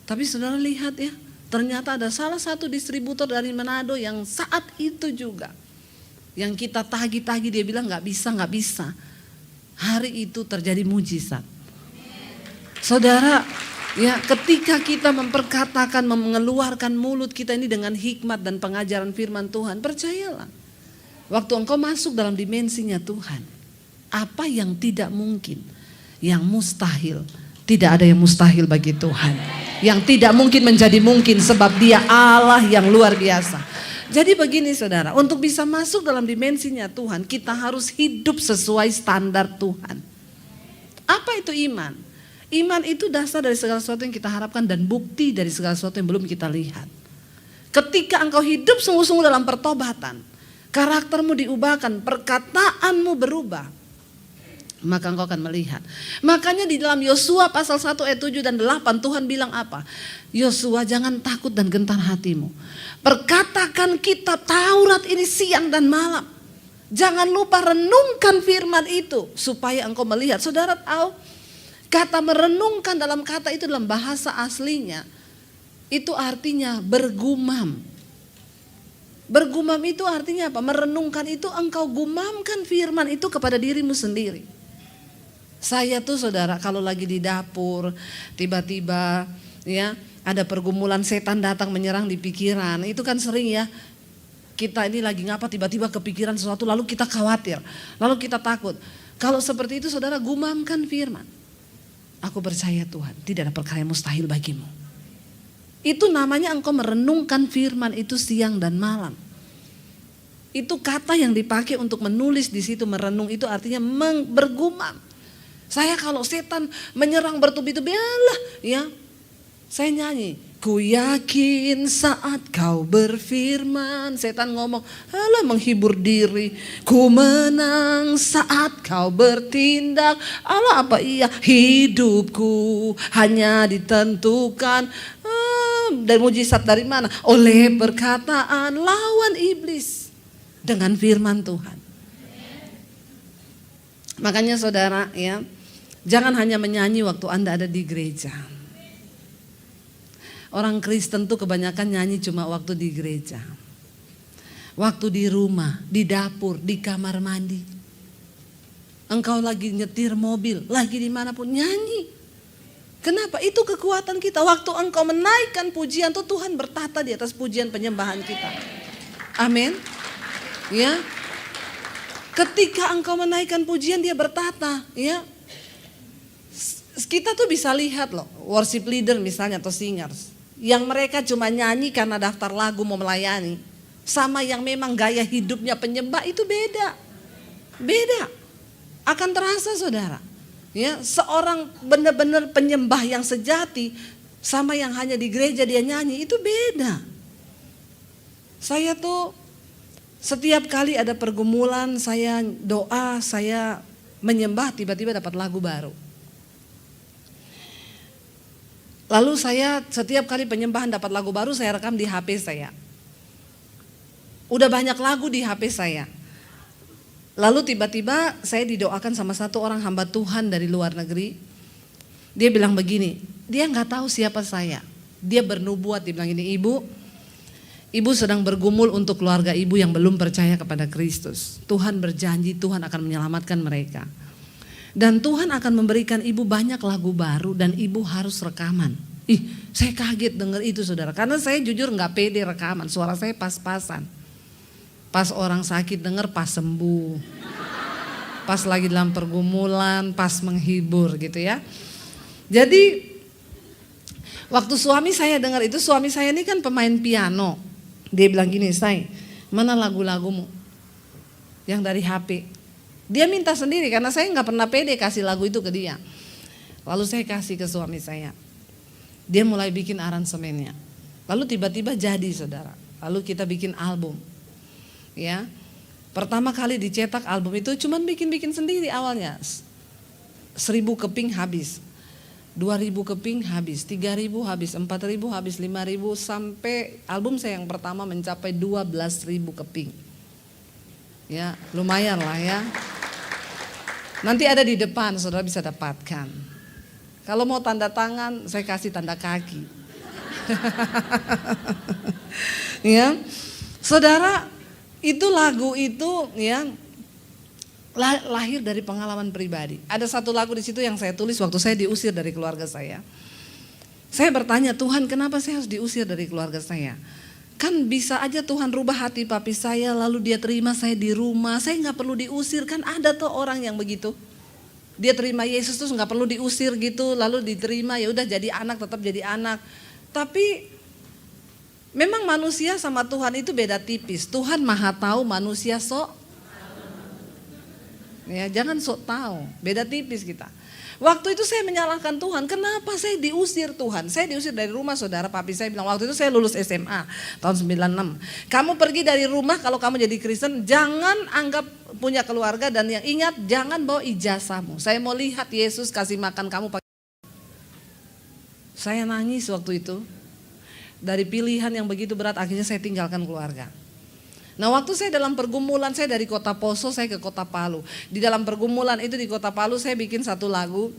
Tapi saudara lihat ya, ternyata ada salah satu distributor dari Manado yang saat itu juga, yang kita tagih-tagih, dia bilang nggak bisa. Hari itu terjadi mujizat. Saudara, ya ketika kita memperkatakan, mengeluarkan mulut kita ini dengan hikmat dan pengajaran firman Tuhan, percayalah, waktu engkau masuk dalam dimensinya Tuhan, apa yang tidak mungkin, yang mustahil, tidak ada yang mustahil bagi Tuhan. Yang tidak mungkin menjadi mungkin sebab Dia Allah yang luar biasa. Jadi begini saudara, untuk bisa masuk dalam dimensinya Tuhan, kita harus hidup sesuai standar Tuhan. Apa itu iman? Iman itu dasar dari segala sesuatu yang kita harapkan dan bukti dari segala sesuatu yang belum kita lihat. Ketika engkau hidup sungguh-sungguh dalam pertobatan, karaktermu diubahkan, perkataanmu berubah, maka engkau akan melihat. Makanya di dalam Yosua pasal 1 ayat 7 dan 8 Tuhan bilang apa? Yosua, jangan takut dan gentar hatimu. Perkatakan kitab Taurat ini siang dan malam. Jangan lupa renungkan firman itu supaya engkau melihat. Saudara tahu, kata merenungkan dalam kata itu dalam bahasa aslinya, itu artinya bergumam. Bergumam itu artinya apa? Merenungkan itu engkau gumamkan firman itu kepada dirimu sendiri. Saya tuh saudara kalau lagi di dapur, tiba-tiba ya ada pergumulan, setan datang menyerang di pikiran. Itu kan sering ya, kita ini lagi ngapa tiba-tiba kepikiran sesuatu lalu kita khawatir, lalu kita takut. Kalau seperti itu saudara gumamkan firman. Aku percaya Tuhan, tidak ada perkara yang mustahil bagimu. Itu namanya engkau merenungkan firman itu siang dan malam. Itu kata yang dipakai untuk menulis di situ, merenung itu artinya bergumam. Saya kalau setan menyerang bertubi-tubi, ya, saya nyanyi. Ku yakin saat kau berfirman, setan ngomong, alah menghibur diri. Ku menang saat kau bertindak, alah apa iya hidupku hanya ditentukan. Dan mujizat dari mana? Oleh perkataan lawan iblis dengan firman Tuhan. Makanya saudara ya, jangan hanya menyanyi waktu Anda ada di gereja. Orang Kristen tuh kebanyakan nyanyi cuma waktu di gereja. Waktu di rumah, di dapur, di kamar mandi. Engkau lagi nyetir mobil, lagi dimanapun nyanyi. Kenapa? Itu kekuatan kita. Waktu engkau menaikkan pujian tuh Tuhan bertata di atas pujian penyembahan kita. Amin. Ya. Ketika engkau menaikkan pujian dia bertata, ya. Kita tuh bisa lihat loh, worship leader misalnya atau singers. Yang mereka cuma nyanyi karena daftar lagu mau melayani. Sama yang memang gaya hidupnya penyembah itu beda. Beda. Akan terasa saudara. Ya, seorang benar-benar penyembah yang sejati sama yang hanya di gereja dia nyanyi itu beda. Saya tuh setiap kali ada pergumulan, saya doa, saya menyembah, tiba-tiba dapat lagu baru. Lalu saya setiap kali penyembahan dapat lagu baru, saya rekam di HP saya. Udah banyak lagu di HP saya. Lalu tiba-tiba saya didoakan sama satu orang hamba Tuhan dari luar negeri. Dia bilang begini, dia gak tahu siapa saya. Dia bernubuat, dia bilang gini, Ibu sedang bergumul untuk keluarga ibu yang belum percaya kepada Kristus. Tuhan berjanji Tuhan akan menyelamatkan mereka. Dan Tuhan akan memberikan ibu banyak lagu baru dan ibu harus rekaman. Saya kaget dengar itu saudara. Karena saya jujur gak pede rekaman, suara saya pas-pasan. Pas orang sakit dengar pas sembuh. Pas lagi dalam pergumulan, pas menghibur gitu ya. Jadi waktu suami saya dengar itu, suami saya ini kan pemain piano. Dia bilang gini, "Say, mana lagu-lagumu yang dari HP?" Dia minta sendiri karena saya gak pernah pede kasih lagu itu ke dia. Lalu saya kasih ke suami saya. Dia mulai bikin aransemennya. Lalu tiba-tiba jadi saudara. Lalu kita bikin album. Ya, pertama kali dicetak album itu cuman bikin-bikin sendiri awalnya. 1000 keping habis. 2.000 keping habis, 3.000 habis, 4.000 habis, 5.000 sampai album saya yang pertama mencapai 12.000 keping. Ya, lumayan lah ya. Nanti ada di depan, saudara bisa dapatkan. Kalau mau tanda tangan, saya kasih tanda kaki. Ya, saudara, itu lagu itu ya lahir dari pengalaman pribadi. Ada satu lagu di situ yang saya tulis waktu saya diusir dari keluarga saya. Saya bertanya, Tuhan, kenapa saya harus diusir dari keluarga saya? Kan bisa aja Tuhan rubah hati papi saya, lalu dia terima saya di rumah. Saya nggak perlu diusir, kan ada tuh orang yang begitu. Dia terima Yesus terus nggak perlu diusir gitu, lalu diterima, ya udah jadi anak, tetap jadi anak. Tapi memang manusia sama Tuhan itu beda tipis. Tuhan maha tahu, manusia sok. Ya, jangan sok tahu, beda tipis kita. Waktu itu saya menyalahkan Tuhan, kenapa saya diusir Tuhan? Saya diusir dari rumah, saudara. Papi saya bilang, waktu itu saya lulus SMA tahun 96. Kamu pergi dari rumah kalau kamu jadi Kristen, jangan anggap punya keluarga, dan yang ingat jangan bawa ijazahmu. Saya mau lihat Yesus kasih makan kamu. Saya nangis waktu itu. Dari pilihan yang begitu berat, akhirnya saya tinggalkan keluarga. Nah, waktu saya dalam pergumulan, saya dari kota Poso saya ke kota Palu. Di dalam pergumulan itu di kota Palu saya bikin satu lagu.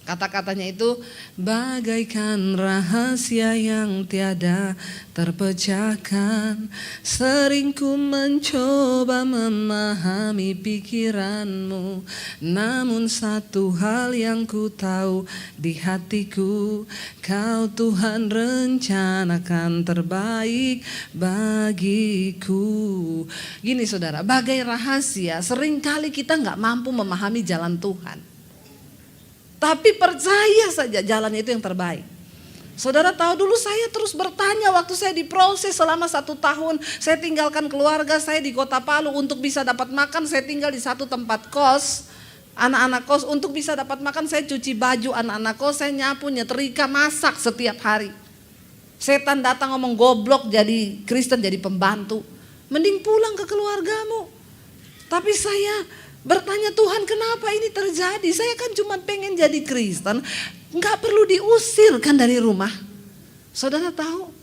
Kata-katanya itu, bagaikan rahasia yang tiada terpecahkan, sering ku mencoba memahami pikiranmu, namun satu hal yang ku tahu di hatiku, kau Tuhan rencanakan terbaik bagiku. Gini saudara, bagai rahasia, seringkali kita gak mampu memahami jalan Tuhan. Tapi percaya saja jalan itu yang terbaik. Saudara tahu, dulu saya terus bertanya waktu saya diproses selama 1 tahun. Saya tinggalkan keluarga saya di kota Palu untuk bisa dapat makan. Saya tinggal di satu tempat kos, anak-anak kos. Untuk bisa dapat makan saya cuci baju anak-anak kos. Saya nyapu, nyetrika, masak setiap hari. Setan datang ngomong goblok jadi Kristen, jadi pembantu. Mending pulang ke keluargamu. Tapi saya bertanya, Tuhan kenapa ini terjadi? Saya kan cuma pengen jadi Kristen, nggak perlu diusir kan dari rumah. Saudara tahu?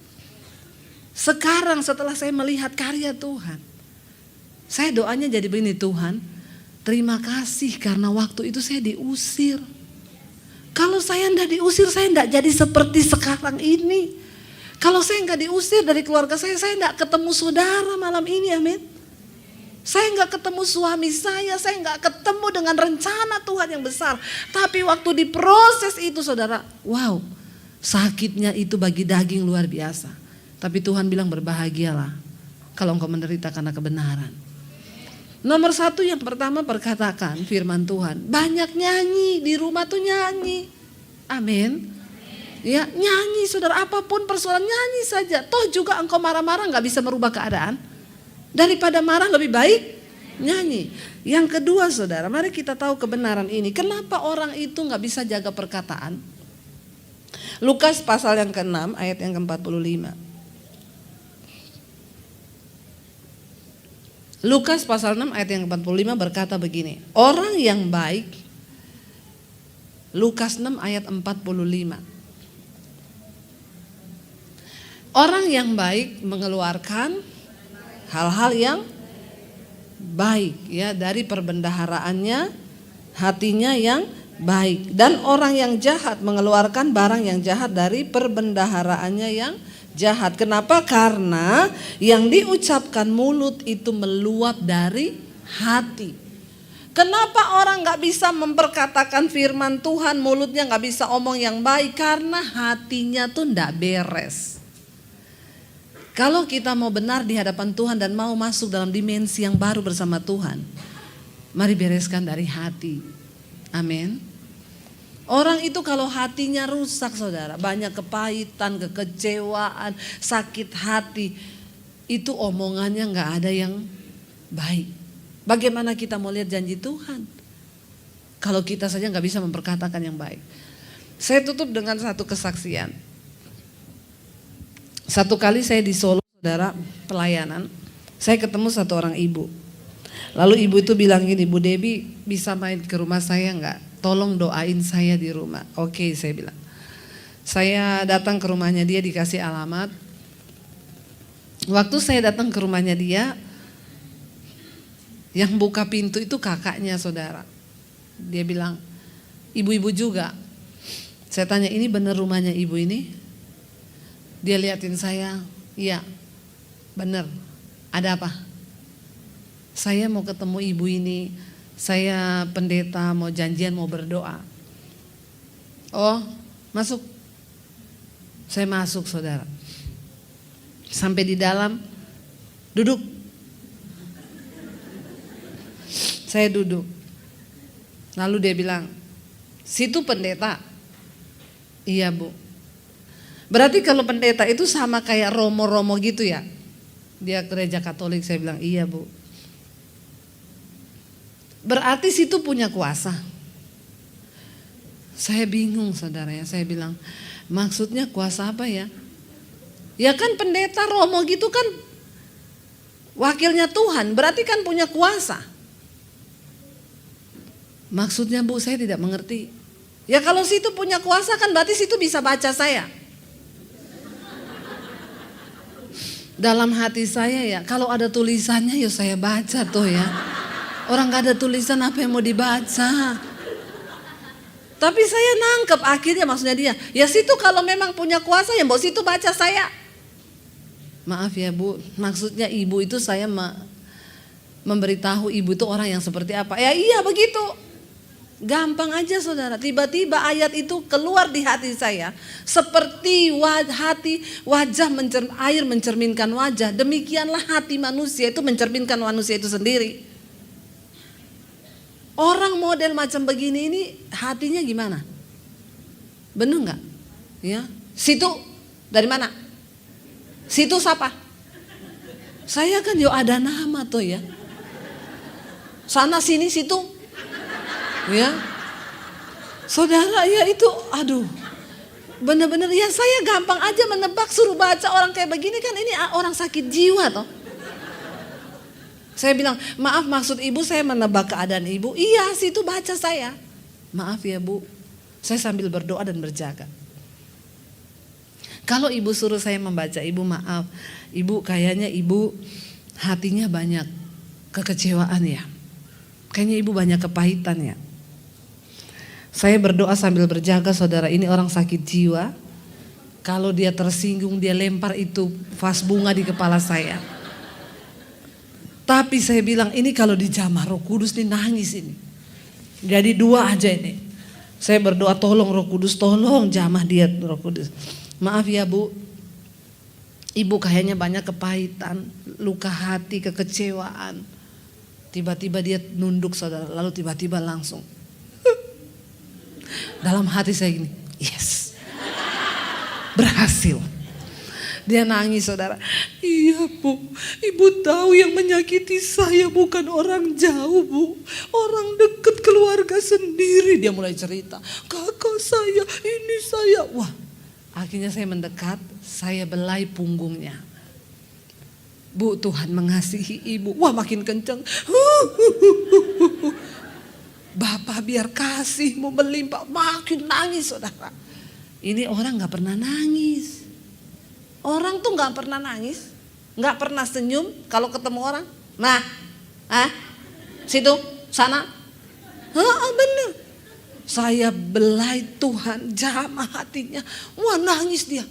Sekarang setelah saya melihat karya Tuhan, saya doanya jadi begini, Tuhan terima kasih karena waktu itu saya diusir. Kalau saya nggak diusir, saya nggak jadi seperti sekarang ini. Kalau saya nggak diusir dari keluarga saya nggak ketemu saudara malam ini, amin. Saya nggak ketemu suami saya nggak ketemu dengan rencana Tuhan yang besar. Tapi waktu diproses itu saudara, wow, sakitnya itu bagi daging luar biasa. Tapi Tuhan bilang berbahagialah kalau engkau menderita karena kebenaran. Nomor 1 yang pertama perkatakan firman Tuhan. Banyak nyanyi, di rumah tuh nyanyi. Amin. Ya, nyanyi saudara, apapun persoalan nyanyi saja. Toh juga engkau marah-marah nggak bisa merubah keadaan. Daripada marah lebih baik nyanyi. Yang kedua saudara, mari kita tahu kebenaran ini. Kenapa orang itu gak bisa jaga perkataan? Lukas pasal yang ke-6 ayat yang ke-45. Lukas pasal 6 ayat yang ke-45 berkata begini. Orang yang baik, Lukas 6 ayat 45. Orang yang baik mengeluarkan hal-hal yang baik ya dari perbendaharaannya, hatinya yang baik. Dan orang yang jahat mengeluarkan barang yang jahat dari perbendaharaannya yang jahat. Kenapa? Karena yang diucapkan mulut itu meluap dari hati. Kenapa orang gak bisa memperkatakan firman Tuhan, mulutnya gak bisa omong yang baik? Karena hatinya tuh gak beres. Kalau kita mau benar di hadapan Tuhan dan mau masuk dalam dimensi yang baru bersama Tuhan, mari bereskan dari hati. Amin. Orang itu kalau hatinya rusak saudara, banyak kepahitan, kekecewaan, sakit hati, itu omongannya gak ada yang baik. Bagaimana kita mau lihat janji Tuhan kalau kita saja gak bisa memperkatakan yang baik? Saya tutup dengan satu kesaksian. Satu kali saya di Solo, saudara, pelayanan, saya ketemu satu orang ibu. Lalu ibu itu bilang gini, Bu Debbie bisa main ke rumah saya enggak? tolong doain saya di rumah. Oke, saya bilang. Saya datang ke rumahnya dia, dikasih alamat. Waktu saya datang ke rumahnya dia, yang buka pintu itu kakaknya saudara. Dia bilang, ibu-ibu juga. Saya tanya, ini benar rumahnya ibu ini? Dia liatin saya, iya benar. Ada apa? Saya mau ketemu ibu ini, saya pendeta mau janjian mau berdoa. Oh, masuk. Saya masuk saudara. Sampai di dalam, duduk. Saya duduk. Lalu dia bilang, situ pendeta? Iya bu. Berarti kalau pendeta itu sama kayak romo-romo gitu ya? Dia gereja Katolik, saya bilang iya bu. Berarti situ punya kuasa. Saya bingung saudara ya, saya bilang maksudnya kuasa apa ya? Ya kan pendeta romo gitu kan wakilnya Tuhan, berarti kan punya kuasa. Maksudnya bu, saya tidak mengerti. Ya kalau situ punya kuasa kan berarti situ bisa baca saya. Dalam hati saya ya, kalau ada tulisannya ya saya baca tuh ya. Orang gak ada tulisan apa yang mau dibaca. Tapi saya nangkep akhirnya maksudnya dia. Ya situ kalau memang punya kuasa ya mau situ baca saya. Maaf ya bu, maksudnya ibu itu saya memberitahu ibu itu orang yang seperti apa. Ya iya begitu. Gampang aja saudara, tiba-tiba ayat itu keluar di hati saya. Seperti air mencerminkan wajah. Demikianlah hati manusia itu mencerminkan manusia itu sendiri. Orang model macam begini ini hatinya gimana? Benar gak? Ya. Situ dari mana? Situ siapa? Saya kan ada nama tuh ya. Sana sini situ. Ya. Saudara ya itu aduh. Benar-benar ya saya gampang aja menebak suruh baca orang kayak begini kan ini orang sakit jiwa toh. Saya bilang, maaf maksud ibu saya menebak keadaan ibu. Iya situ baca saya. Maaf ya bu, saya sambil berdoa dan berjaga. Kalau ibu suruh saya membaca, ibu maaf. Ibu kayaknya ibu hatinya banyak kekecewaan ya. Kayaknya ibu banyak kepahitan ya. Saya berdoa sambil berjaga saudara, ini orang sakit jiwa. Kalau dia tersinggung dia lempar itu vas bunga di kepala saya. Tapi saya bilang ini kalau dijamah Roh Kudus nih nangis ini. Jadi dua aja ini. Saya berdoa tolong Roh Kudus, tolong jamah dia Roh Kudus. Maaf ya bu, ibu kayaknya banyak kepahitan, luka hati, kekecewaan. Tiba-tiba dia nunduk saudara, lalu tiba-tiba langsung. Dalam hati saya gini, yes, berhasil. Dia nangis saudara. Iya bu, ibu tahu yang menyakiti saya bukan orang jauh bu. Orang dekat keluarga sendiri. Dia mulai cerita. Kakak saya, ini saya. Wah, akhirnya saya mendekat. Saya belai punggungnya. Bu, Tuhan mengasihi ibu. Wah makin kenceng. Bapak biar kasihmu melimpah. Makin nangis saudara. Ini orang gak pernah nangis. Orang tuh gak pernah nangis, gak pernah senyum kalau ketemu orang. Nah, situ, sana. Bener. Saya belai Tuhan, jamah hatinya. Wah nangis dia.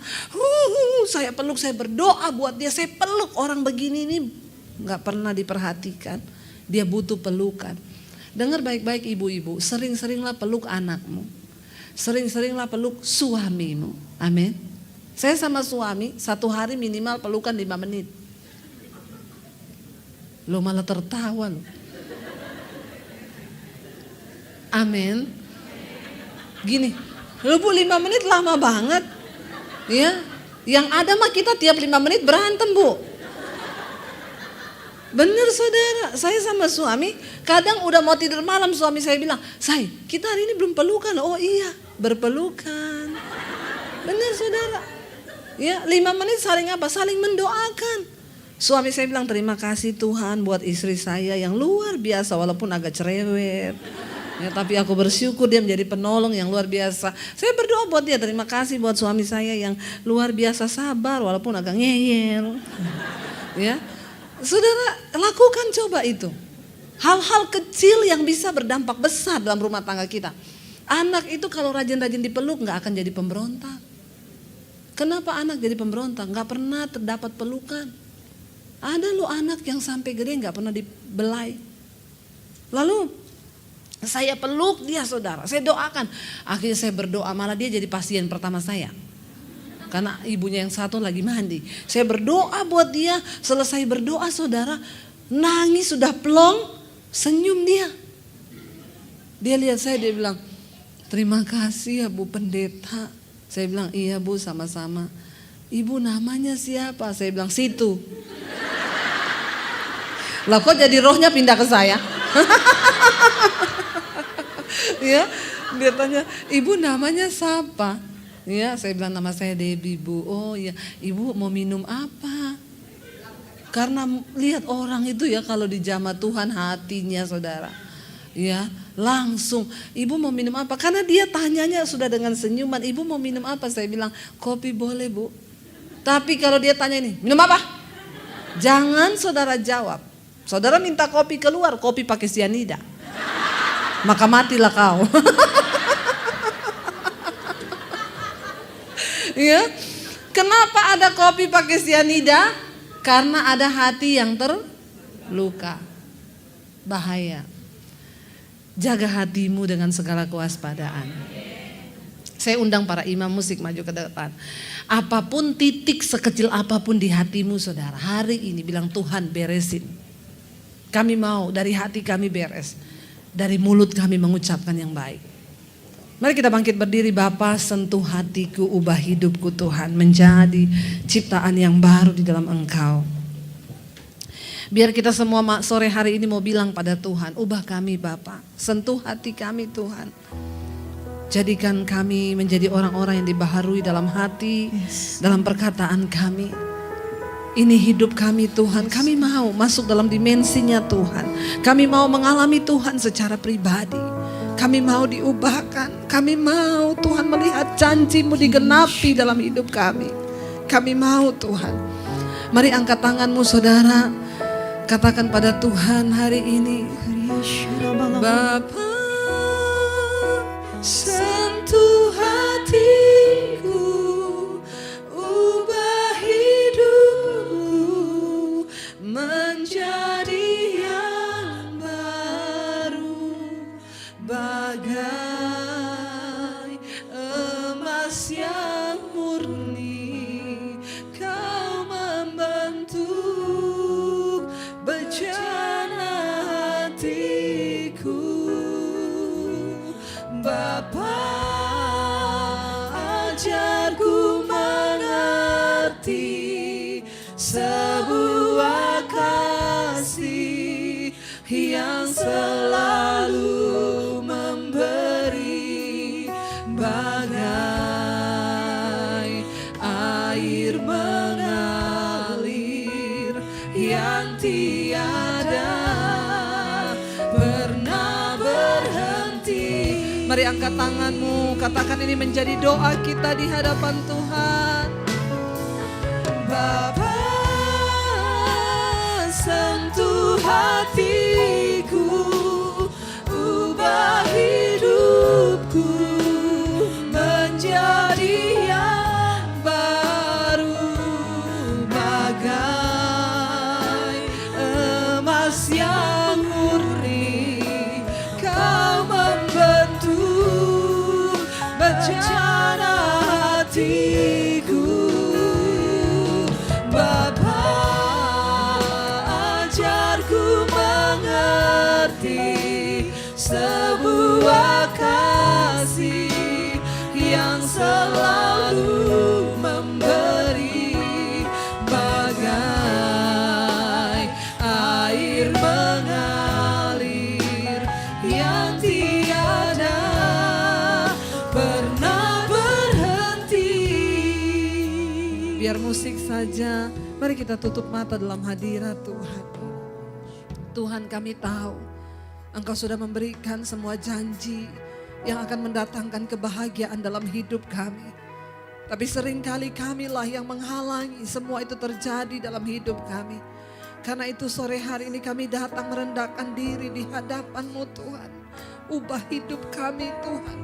Saya peluk, saya berdoa buat dia. Saya peluk orang begini ini gak pernah diperhatikan. Dia butuh pelukan. Dengar baik-baik ibu-ibu, sering-seringlah peluk anakmu. Sering-seringlah peluk suamimu. Amin. Saya sama suami satu hari minimal pelukan 5 menit. Lo malah tertawa lo. Amin. Gini, lo bu 5 menit lama banget. Ya, yang ada mah kita tiap 5 menit berantem bu. Bener saudara, saya sama suami kadang udah mau tidur malam suami saya bilang, "Say, kita hari ini belum pelukan." Oh iya, berpelukan. Bener saudara. Ya, 5 menit saling apa? Saling mendoakan. Suami saya bilang terima kasih Tuhan buat istri saya yang luar biasa walaupun agak cerewet. Ya, tapi aku bersyukur dia menjadi penolong yang luar biasa. Saya berdoa buat dia, terima kasih buat suami saya yang luar biasa sabar walaupun agak ngeyel. Ya, saudara lakukan coba itu. Hal-hal kecil yang bisa berdampak besar dalam rumah tangga kita. Anak itu kalau rajin-rajin dipeluk nggak akan jadi pemberontak. Kenapa anak jadi pemberontak? Nggak pernah terdapat pelukan. Ada loh anak yang sampai gede nggak pernah dibelai. Lalu saya peluk dia saudara, saya doakan. Akhirnya saya berdoa, malah dia jadi pasien pertama saya. Karena ibunya yang satu lagi mandi. Saya berdoa buat dia, selesai berdoa saudara, nangis sudah plong, senyum dia. Dia lihat saya, dia bilang, terima kasih ya Bu Pendeta. Saya bilang, iya Bu sama-sama. Ibu namanya siapa? Saya bilang, Situ. Lah kok jadi rohnya pindah ke saya? Ya, dia tanya, ibu namanya siapa? Ya, saya bilang nama saya Debbie Bu. Oh iya, ibu mau minum apa? Karena lihat orang itu ya kalau dijamah Tuhan hatinya saudara. Ya, langsung, ibu mau minum apa? Karena dia tanyanya sudah dengan senyuman, ibu mau minum apa? Saya bilang, kopi boleh Bu. Tapi kalau dia tanya ini, minum apa? Jangan saudara jawab. Saudara minta kopi keluar, kopi pakai sianida. Maka matilah kau. Ya, kenapa ada kopi pakai sianida? Karena ada hati yang terluka. Bahaya. Jaga hatimu dengan segala kewaspadaan. Saya undang para imam musik maju ke depan. Apapun titik sekecil apapun di hatimu saudara, hari ini bilang Tuhan beresin. Kami mau dari hati kami beres. Dari mulut kami mengucapkan yang baik. Mari kita bangkit berdiri. Bapa, sentuh hatiku, ubah hidupku Tuhan menjadi ciptaan yang baru di dalam Engkau. Biar kita semua sore hari ini mau bilang pada Tuhan, ubah kami Bapa, sentuh hati kami Tuhan. Jadikan kami menjadi orang-orang yang dibaharui dalam hati, dalam perkataan kami. Ini hidup kami Tuhan, kami mau masuk dalam dimensinya Tuhan. Kami mau mengalami Tuhan secara pribadi. Kami mau diubahkan, kami mau Tuhan melihat janji-Mu digenapi dalam hidup kami. Kami mau Tuhan. Mari angkat tanganmu saudara, katakan pada Tuhan hari ini, Bapa, sentuh hatiku, ubah hidupku menjadi yang baru, bagai emas yang murni. Kau membentuk bejana hatiku, Bapa, ajarku mengerti sebuah kasih yang selalu memberi, bagai air mengalir yang tiada pernah berhenti. Mari angkat tanganmu, katakan ini menjadi doa kita di hadapan Tuhan. Bapa, sentuh hatiku, ubah hidupku menjadi yang baru, bagai emas yang murni. Kau membentuk bejana hatiku, Bapa, ajarku mengerti sebuah kasih yang selalu memberi, bagai air mengalir yang tiada pernah berhenti. Biar musik saja, mari kita tutup mata dalam hadirat Tuhan. Tuhan, kami tahu Engkau sudah memberikan semua janji yang akan mendatangkan kebahagiaan dalam hidup kami. Tapi seringkali kamilah yang menghalangi semua itu terjadi dalam hidup kami. Karena itu sore hari ini kami datang merendahkan diri di hadapan-Mu Tuhan. Ubah hidup kami Tuhan.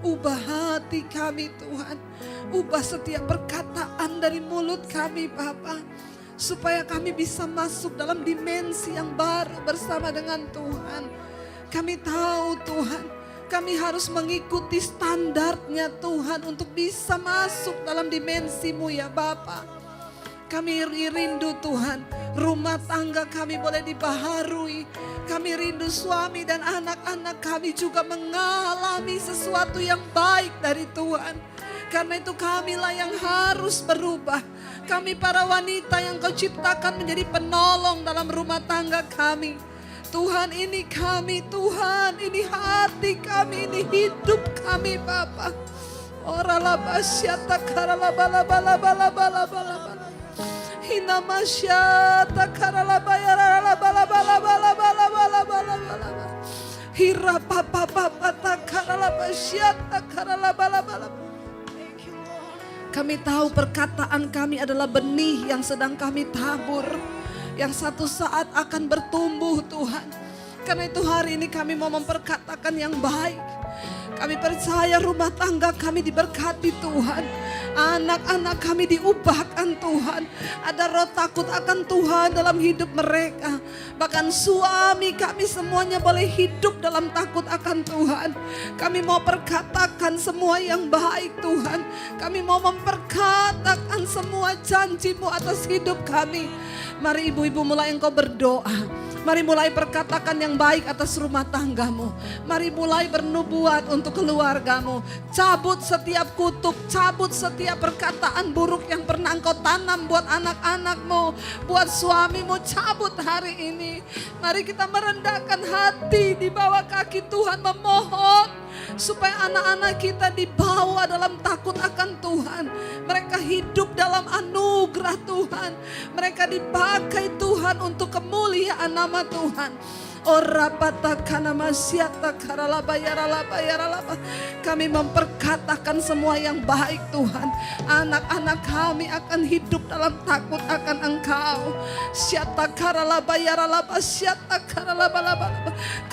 Ubah hati kami Tuhan. Ubah setiap perkataan dari mulut kami Bapa. Supaya kami bisa masuk dalam dimensi yang baru bersama dengan Tuhan. Kami tahu Tuhan, kami harus mengikuti standarnya Tuhan untuk bisa masuk dalam dimensi-Mu ya Bapa. Kami rindu Tuhan, rumah tangga kami boleh dibaharui. Kami rindu suami dan anak-anak kami juga mengalami sesuatu yang baik dari Tuhan. Karena itu kamilah yang harus berubah. Kami para wanita yang Kau ciptakan menjadi penolong dalam rumah tangga kami. Tuhan, ini kami Tuhan, ini hati kami, ini hidup kami Bapa. Orala basyata karala bala bala bala bala bala bala. Hina masyata karala bayara bala bala bala bala bala bala bala. Hira papa papa takarala basyata karala bala bala. Kami tahu perkataan kami adalah benih yang sedang kami tabur, yang satu saat akan bertumbuh Tuhan. Karena itu hari ini kami mau memperkatakan yang baik. Kami percaya rumah tangga kami diberkati Tuhan. Anak-anak kami diubahkan Tuhan. Ada roh takut akan Tuhan dalam hidup mereka. Bahkan suami kami semuanya boleh hidup dalam takut akan Tuhan. Kami mau perkatakan semua yang baik Tuhan. Kami mau memperkatakan semua janji-Mu atas hidup kami. Mari ibu-ibu mulai engkau berdoa. Mari mulai perkatakan yang baik atas rumah tanggamu. Mari mulai bernubuat untuk keluargamu. Cabut setiap kutuk, cabut setiap perkataan buruk yang pernah engkau tanam buat anak-anakmu, buat suamimu, cabut hari ini. Mari kita merendahkan hati di bawah kaki Tuhan, memohon supaya anak-anak kita dibawa dalam takut akan Tuhan. Mereka hidup dalam anugerah Tuhan. Mereka dipakai Tuhan untuk kemuliaan nama Tuhan. Kami memperkatakan semua yang baik Tuhan. Anak-anak kami akan hidup dalam takut akan Engkau.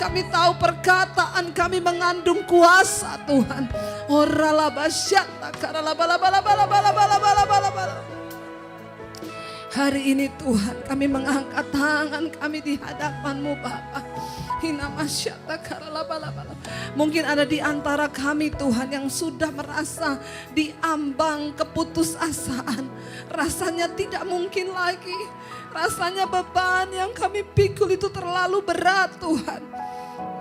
Kami tahu perkataan kami mengandung kuasa Tuhan. Hari ini Tuhan kami mengangkat tangan kami di hadapan-Mu Bapa. Mungkin ada di antara kami Tuhan yang sudah merasa diambang keputusasaan. Rasanya tidak mungkin lagi. Rasanya beban yang kami pikul itu terlalu berat Tuhan.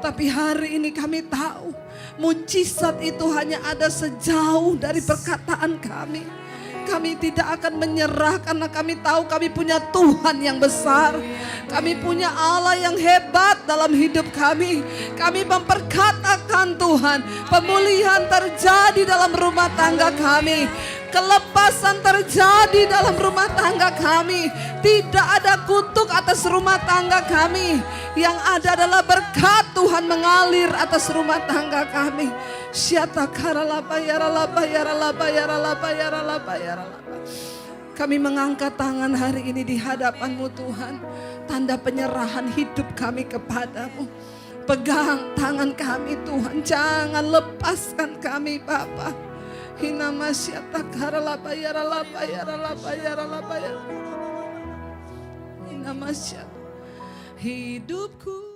Tapi hari ini kami tahu mujizat itu hanya ada sejauh dari perkataan kami. Kami tidak akan menyerah karena kami tahu kami punya Tuhan yang besar. Kami punya Allah yang hebat dalam hidup kami. Kami memperkatakan Tuhan, pemulihan terjadi dalam rumah tangga kami. Kelepasan terjadi dalam rumah tangga kami. Tidak ada kutuk atas rumah tangga kami. Yang ada adalah berkat Tuhan mengalir atas rumah tangga kami. Kami mengangkat tangan hari ini di hadapan-Mu Tuhan. Tanda penyerahan hidup kami kepadamu. Pegang tangan kami Tuhan. Jangan lepaskan kami Bapa. Hidupku